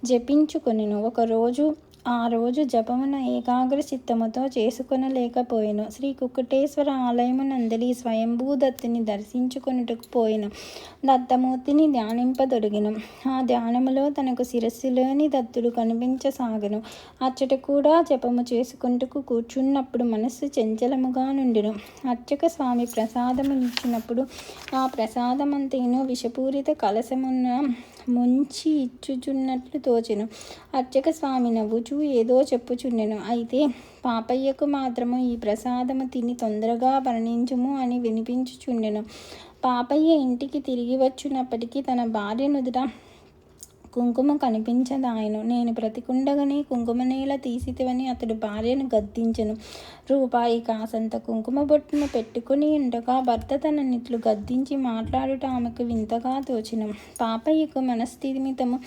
జపించుకొనెను. ఒకరోజు ఆ రోజు జపమున ఏకాగ్ర చిత్తముతో చేసుకొనలేకపోయెను. శ్రీ కుక్కుటేశ్వర ఆలయమునందలి స్వయంభూ దత్తుని దర్శించుకొనుటకు పోయెను. దత్తమూర్తిని ధ్యానింపదొడిగెను. ఆ ధ్యానములో తనకు శిరస్సులోని దత్తుడు కనిపించసాగెను. అచ్చట కూడా జపము చేసుకొనుటకు కూర్చున్నప్పుడు మనస్సు చంచలముగా నుండెను. అర్చక స్వామి ప్రసాదమునిచ్చినప్పుడు ఆ ప్రసాదమంతయును విషపూరిత కలశమున ముంచి ఇచ్చుచున్నట్లు తోచెను. అర్చక స్వామి నవ్వుచూ ఏదో చెప్పుచుండెను. అయితే పాపయ్యకు మాత్రము ఈ ప్రసాదము తిని తొందరగా మరణించుము అని వినిపించుచుండెను. పాపయ్య ఇంటికి తిరిగి వచ్చునప్పటికీ తన భార్య నుదుట కుంకుమ కనిపించదాయెను. నేను బ్రతికుండగానే కుంకుమనేల తీసితివని అతడు భార్యను గద్దించెను. రూపాయి కాసంత కుంకుమ బొట్టును పెట్టుకుని ఉండగా భర్త తననిట్లు గద్దించి మాట్లాడుట ఆమెకు వింతగా తోచెను. పాపయ్యకు మనస్థిమితము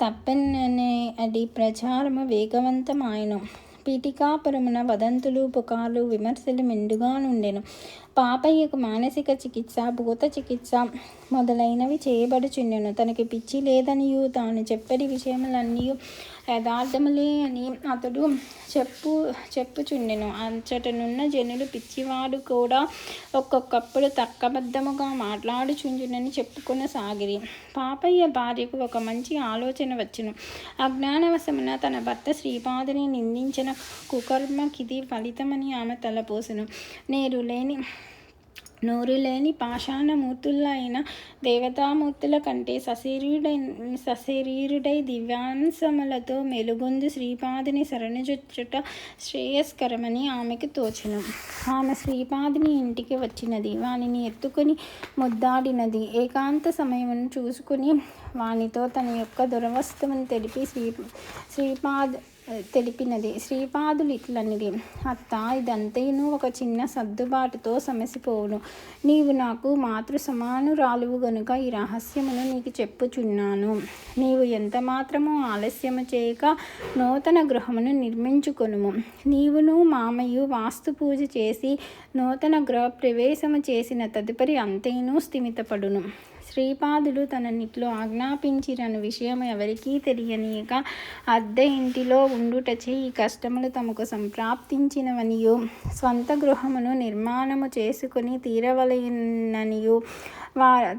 తప్పెననే అది ప్రచారము వేగవంతమాయెను. పీఠికాపురమున వదంతులు, పుకార్లు, విమర్శలు మెండుగా నుండెను. పాపయ్యకు మానసిక చికిత్స, భూత చికిత్స మొదలైనవి చేయబడుచుండెను. తనకి పిచ్చి లేదనియూ తాను చెప్పడి విషయములన్నీయూ యథార్థములే అని అతడు చెప్పుచుండెను. అంచటనున్న జనులు పిచ్చివాడు కూడా ఒక్కొక్కప్పుడు తర్కబద్ధముగా మాట్లాడుచుండునని చెప్పుకొనసాగిరి. పాపయ్య భార్యకు ఒక మంచి ఆలోచన వచ్చెను. అజ్ఞానవశమున తన భర్త శ్రీపాదుని నిందించిన కుకర్మకిది ఫలితమని ఆమె తలపోసెను. నోరు లేని పాషాణమూర్తులైన దేవతామూర్తుల కంటే సశరీరుడై దివ్యాంశములతో మెలుగొందు శ్రీపాదుని శరణుజొచ్చుట శ్రేయస్కరమని ఆమెకు తోచెను. ఆమె శ్రీపాదుని ఇంటికి వచ్చినది. వానిని ఎత్తుకుని ముద్దాడినది. ఏకాంత సమయమును చూసుకుని వానితో తన యొక్క దురవస్థను తెలిపినది. శ్రీపాదులు ఇట్లనిరి: అత్త, ఇదంతయును ఒక చిన్న సర్దుబాటుతో సమసిపోవును. నీవు నాకు మాతృ సమానురాలువు గనుక ఈ రహస్యమును నీకు చెప్పుచున్నాను. నీవు ఎంత మాత్రము ఆలస్యము చేయక నూతన గృహమును నిర్మించుకొనుము. నీవును మామయ్యు వాస్తు పూజ చేసి నూతన గృహ ప్రవేశము చేసిన తదుపరి అంతయును స్థిమితపడును. శ్రీపాదులు తననిట్లో ఆజ్ఞాపించిరను విషయం ఎవరికీ తెలియనీయక అద్దె ఇంటిలో ఉండుటచే ఈ కష్టములు తమకు సంప్రాప్తించినవనియు స్వంత గృహమును నిర్మాణము చేసుకుని తీరవలెననియు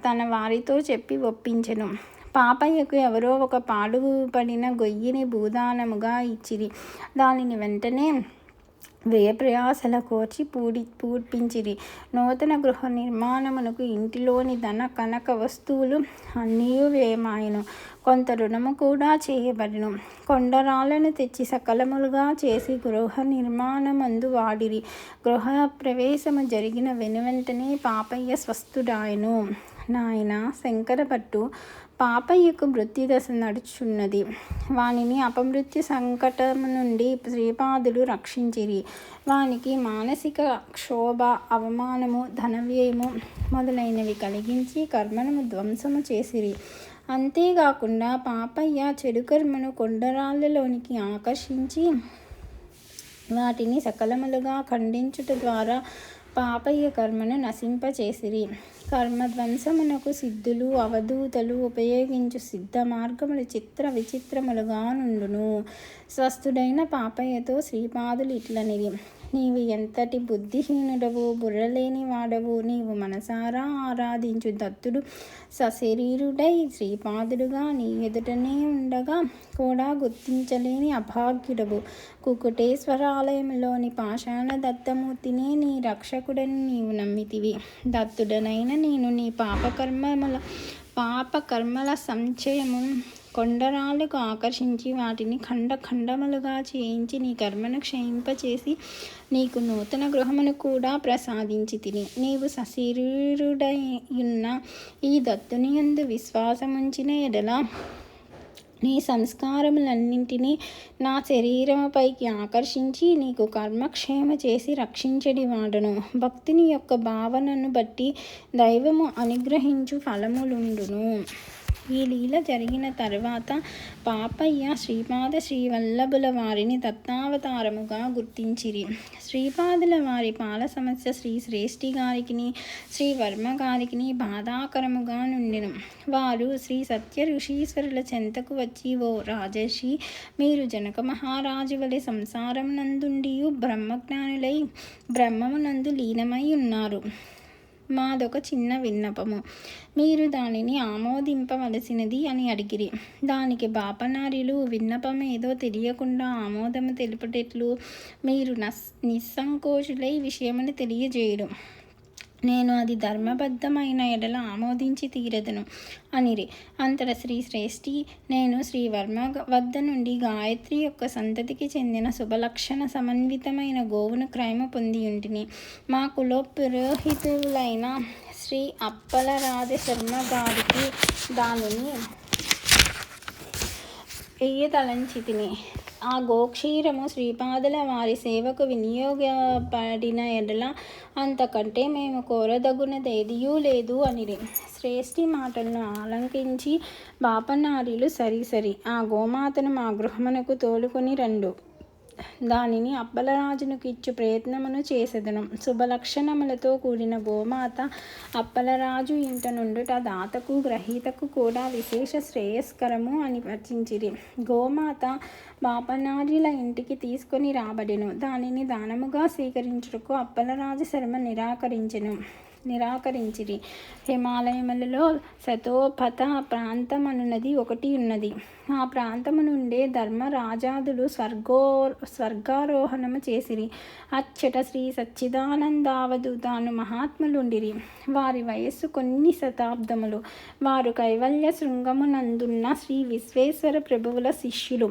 తన వారితో చెప్పి ఒప్పించెను. పాపయ్యకు ఎవరో ఒక పాడుపడిన గొయ్యిని భూదానముగా ఇచ్చిరి. దానిని వెంటనే వ్యయప్రయాసల కోర్చి పూడ్పించిరి. నూతన గృహ నిర్మాణమునకు ఇంటిలోని ధన కనక వస్తువులు అన్నీ వ్యయమాయెను. కొంత రుణము కూడా చేయబడెను. కొండరాళ్లను తెచ్చి సకలములుగా చేసి గృహ నిర్మాణమందు వాడిరి. గృహ ప్రవేశము జరిగిన వెనువెంటనే పాపయ్య స్వస్థుడాయెను. నాయన శంకరభట్టు, పాపయ్యకు మృత్యుదశ నడుచున్నది. వానిని అపమృత్యు సంకటము నుండి శ్రీపాదులు రక్షించిరి. వానికి మానసిక క్షోభ, అవమానము, ధనవ్యయము మొదలైనవి కలిగించి కర్మను ధ్వంసము చేసిరి. అంతేకాకుండా పాపయ్య చెడు కర్మను కొండరాళ్ళలోనికి ఆకర్షించి వాటిని సకలములుగా ఖండించుట ద్వారా పాపయ్య కర్మను నశింపచేసిరి. కర్మధ్వంసమునకు సిద్ధులు, అవధూతలు ఉపయోగించు సిద్ధ మార్గములు చిత్ర విచిత్రములుగా నుండును. స్వస్థుడైన పాపయ్యతో శ్రీపాదులు ఇట్లనిరి: నీవు ఎంతటి బుద్ధిహీనుడవు, బుర్రలేని వాడవు. నీవు మనసారా ఆరాధించు దత్తుడు సశరీరుడై శ్రీపాదుడుగా నీ ఎదుటనే ఉండగా కూడా గుర్తించలేని అభాగ్యుడవు. కుక్కుటేశ్వర ఆలయంలోని పాషాణ దత్తమూర్తినే నీ రక్షకుడని నీవు నమ్మితివి. దత్తుడనైన నేను నీ పాపకర్మల సంచయము కొండరాళ్లకు ఆకర్షించి వాటిని ఖండములుగా చేయించి నీ కర్మను క్షయింపచేసి నీకు నూతన గృహమును కూడా ప్రసాదించి తిని. నీవు సశరీరుడైయున్న ఈ దత్తునియందు విశ్వాసముంచిన ఎడల నీ సంస్కారములన్నింటినీ నా శరీరముపైకి ఆకర్షించి నీకు కర్మక్షేమ చేసి రక్షించడి వాడను. భక్తుని యొక్క భావనను బట్టి దైవము అనుగ్రహించు ఫలములుండును. ఈ లీల జరిగిన తరువాత పాపయ్య శ్రీపాద శ్రీవల్లభుల వారిని దత్తావతారముగా గుర్తించిరి. శ్రీపాదుల వారి పాల సమస్య శ్రీ శ్రేష్ఠి గారికిని శ్రీ వర్మ గారికిని బాధాకరముగా నుండెను. వారు శ్రీ సత్య ఋషీశ్వరుల చెంతకు వచ్చి, ఓ రాజర్షి, మీరు జనక మహారాజు వలె సంసారం నందుండియు బ్రహ్మజ్ఞానులై బ్రహ్మమునందు లీనమై ఉన్నారు. మాదొక చిన్న విన్నపము, మీరు దానిని ఆమోదింపవలసినది అని అడిగిరి. దానికి బాపనార్యులు, విన్నపమేదో తెలియకుండా ఆమోదము తెలుపుటెట్లు? మీరు నిస్సంకోచులై విషయమును తెలియజేయుడు. నేను అది ధర్మబద్ధమైన ఎడల ఆమోదించి తీరదను అనిరి. అంతట శ్రీ శ్రేష్ఠి, నేను శ్రీవర్మ వద్ద నుండి గాయత్రి యొక్క సంతతికి చెందిన శుభలక్షణ సమన్వితమైన గోవును క్రయము పొంది ఉంటిని. మా కుల పురోహితులైన శ్రీ అప్పలరాజ శర్మ గారికి దానిని ఇయ్యతలంచితిని. ఆ గోక్షీరము శ్రీపాదుల వారి సేవకు వినియోగపడిన ఎడల అంతకంటే మేము కోరదగునదేదియూ లేదు అనిరి. శ్రేష్ఠి మాటలను ఆలంకించి బాపనార్యులు, సరి ఆ గోమాతను మా గృహమునకు తోలుకొని రండు. దానిని అప్పలరాజునకు ఇచ్చు ప్రయత్నమును చేసెదను. శుభలక్షణములతో కూడిన గోమాత అప్పలరాజు ఇంట నుండుట దాతకు గ్రహీతకు కూడా విశేష శ్రేయస్కరము అని వచించిరి. గోమాత బాపనార్యుల ఇంటికి తీసుకొని రాబడెను. దానిని దానముగా స్వీకరించుటకు అప్పలరాజు శర్మ నిరాకరించిరి. హిమాలయములలో శతోపథ ప్రాంతమనున్నది ఒకటి ఉన్నది. ఆ ప్రాంతము నుండే ధర్మరాజాదులు స్వర్గారోహణము చేసిరి. అచ్చట శ్రీ సచ్చిదానందావధూతాను మహాత్ములుండిరి. వారి వయస్సు కొన్ని శతాబ్దములు. వారు కైవల్య శృంగమునందున్న శ్రీ విశ్వేశ్వర ప్రభువుల శిష్యులు.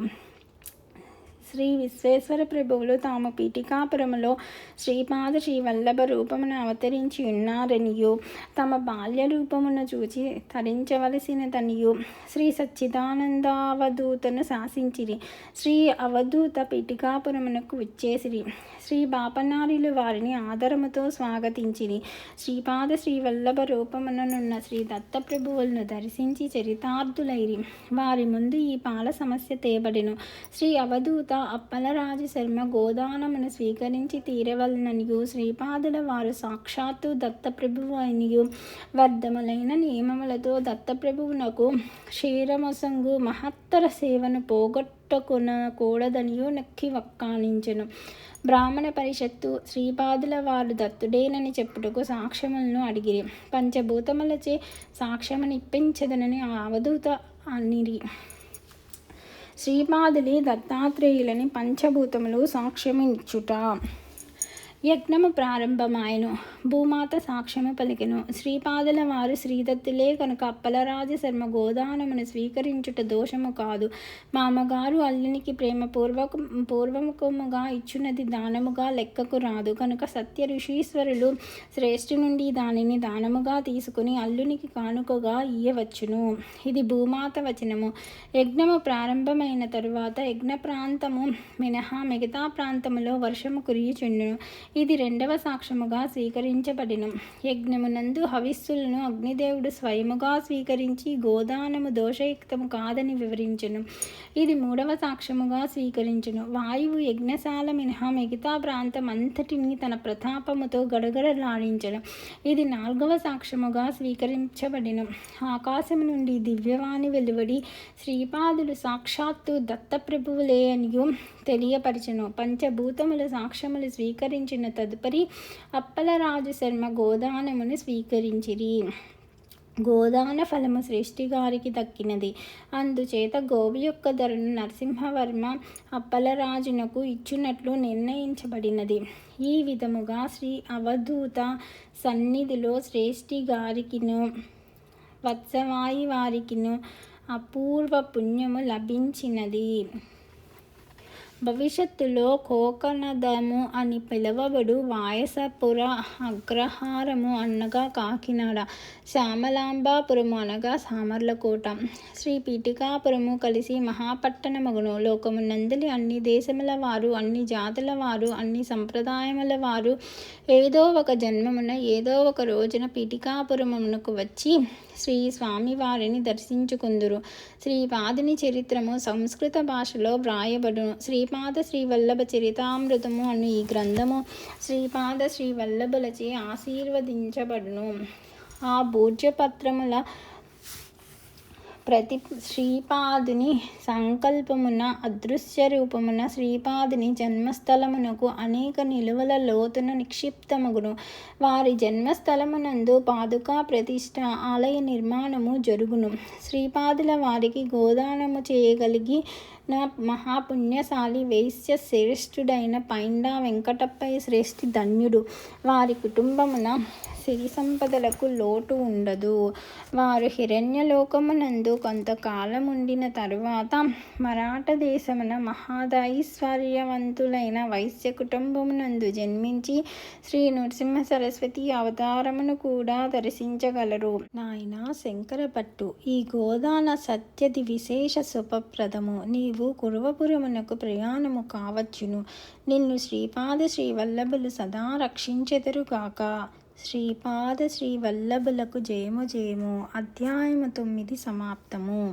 శ్రీ విశ్వేశ్వర ప్రభువులు తాము పీఠికాపురములో శ్రీపాద శ్రీవల్లభ రూపమును అవతరించి ఉన్నారనియు, తమ బాల్య రూపమును చూచి తరించవలసినదనియు శ్రీ సచ్చిదానందావధూతను శాసించిరి. శ్రీ అవధూత పీఠికాపురమునకు విచ్చేసిరి. శ్రీ బాపనార్యులు వారిని ఆదరముతో స్వాగతించిరి. శ్రీపాద శ్రీవల్లభ రూపముననున్న శ్రీ దత్తప్రభువులను దర్శించి చరితార్థులైరి. వారి ముందు ఈ పాల సమస్య తేబడెను. శ్రీ అవధూత అప్పలరాజు శర్మ గోదానమును స్వీకరించి తీరవలననియు, శ్రీపాదుల వారు సాక్షాత్తు దత్తప్రభువు అనియు, వర్ధములైన నియమములతో దత్తప్రభువునకు క్షీరమొసంగు మహత్తర సేవను పోగొట్టకునకూడదనియు నొక్కి వక్కాణించెను. బ్రాహ్మణ పరిషత్తు శ్రీపాదుల వారు దత్తుడేనని చెప్పుటకు సాక్ష్యములను అడిగిరి. పంచభూతములచే సాక్ష్యమునిప్పించదనని అవధూత అనిరి. శ్రీపాదులి దత్తాత్రేయులని పంచభూతములు సాక్ష్యమిచ్చుట. యజ్ఞము ప్రారంభమాయెను. భూమాత సాక్ష్యము పలికెను. శ్రీపాదుల వారు శ్రీదత్తులే కనుక అప్పలరాజు శర్మ గోదానమును స్వీకరించుట దోషము కాదు. మామగారు అల్లునికి పూర్వముఖముగా ఇచ్చున్నది దానముగా లెక్కకు రాదు కనుక సత్య ఋషీశ్వరులు శ్రేష్ఠి నుండి దానిని దానముగా తీసుకుని అల్లునికి కానుకగా ఇయ్యవచ్చును. ఇది భూమాత వచనము. యజ్ఞము ప్రారంభమైన తరువాత యజ్ఞ ప్రాంతము మినహా మిగతా ప్రాంతములో వర్షము కురియుచుండును. ఇది రెండవ సాక్ష్యముగా స్వీకరించబడిన. యజ్ఞమునందు హవిస్సులను అగ్నిదేవుడు స్వయముగా స్వీకరించి గోదానము దోషయుక్తము కాదని వివరించును. ఇది మూడవ సాక్ష్యముగా స్వీకరించును. వాయువు యజ్ఞశాల మినహా మిగతా ప్రాంతం అంతటిని తన ప్రతాపముతో గడగడలాడించను. ఇది నాలుగవ సాక్ష్యముగా స్వీకరించబడిన. ఆకాశము నుండి దివ్యవాణి వెలువడి శ్రీపాదులు సాక్షాత్తు దత్తప్రభువులే అనియు తెలియపరచును. పంచభూతముల సాక్ష్యములు స్వీకరించిన తదుపరి అప్పలరాజు శర్మ గోదానమును స్వీకరించిరి. గోదాన ఫలము శ్రేష్ఠి గారికి దక్కినది. అందుచేత గోవు యొక్క ధరను నరసింహవర్మ అప్పలరాజునకు ఇచ్చునట్లు నిర్ణయించబడినది. ఈ విధముగా శ్రీ అవధూత సన్నిధిలో శ్రేష్ఠి గారికిను వత్సవాయి వారికిను అపూర్వ పుణ్యము లభించినది. భవిష్యత్తులో కోకనదము అని పిలువబడు వాయసపుర అగ్రహారము అనగా కాకినాడ, శ్యామలాంబాపురము అనగా సామర్లకోట, శ్రీ పీఠికాపురము కలిసి మహాపట్టణమగును. లోకమునందలి అన్ని దేశముల వారు, అన్ని జాతుల వారు, అన్ని సంప్రదాయముల వారు ఏదో ఒక జన్మమున ఏదో ఒక రోజున పీఠికాపురమునకు వచ్చి శ్రీ స్వామివారిని దర్శించుకుందురు. శ్రీపాదుని చరిత్రము సంస్కృత భాషలో వ్రాయబడును. శ్రీపాద శ్రీవల్లభ చరితామృతము అను ఈ గ్రంథము శ్రీపాద శ్రీవల్లభులచే ఆశీర్వదించబడును. ఆ భోజ్యపత్రముల ప్రతి శ్రీపాదుని సంకల్పమున అదృశ్య రూపమున శ్రీపాదుని జన్మస్థలమునకు అనేక నిలువల లోతున నిక్షిప్తమగును. వారి జన్మస్థలమునందు పాదుకా ప్రతిష్ఠ ఆలయ నిర్మాణము జరుగును. శ్రీపాదుల వారికి గోదానము చేయగలిగి నా మహాపుణ్యశాలి వైశ్య శ్రేష్ఠుడైన పైండా వెంకటప్పయ్య శ్రేష్ఠి ధన్యుడు. వారి కుటుంబమున సిరి సంపదలకు లోటు ఉండదు. వారు హిరణ్యలోకమునందు కొంతకాలం ఉండిన తరువాత మరాఠ దేశమున మహాదైశ్వర్యవంతులైన వైశ్య కుటుంబమునందు జన్మించి శ్రీ నృసింహ సరస్వతి అవతారమును కూడా దర్శించగలరు. నాయనా శంకరభట్టు, ఈ గోదాన సత్యది విశేష శుభప్రదము. నీవు కురువపురమునకు ప్రయాణము కావచ్చును. నిన్ను శ్రీపాద శ్రీవల్లభులు సదా రక్షించెదరుగాక. శ్రీపాద శ్రీవల్లభులకు జయము జయము. అధ్యాయము 9 సమాప్తము.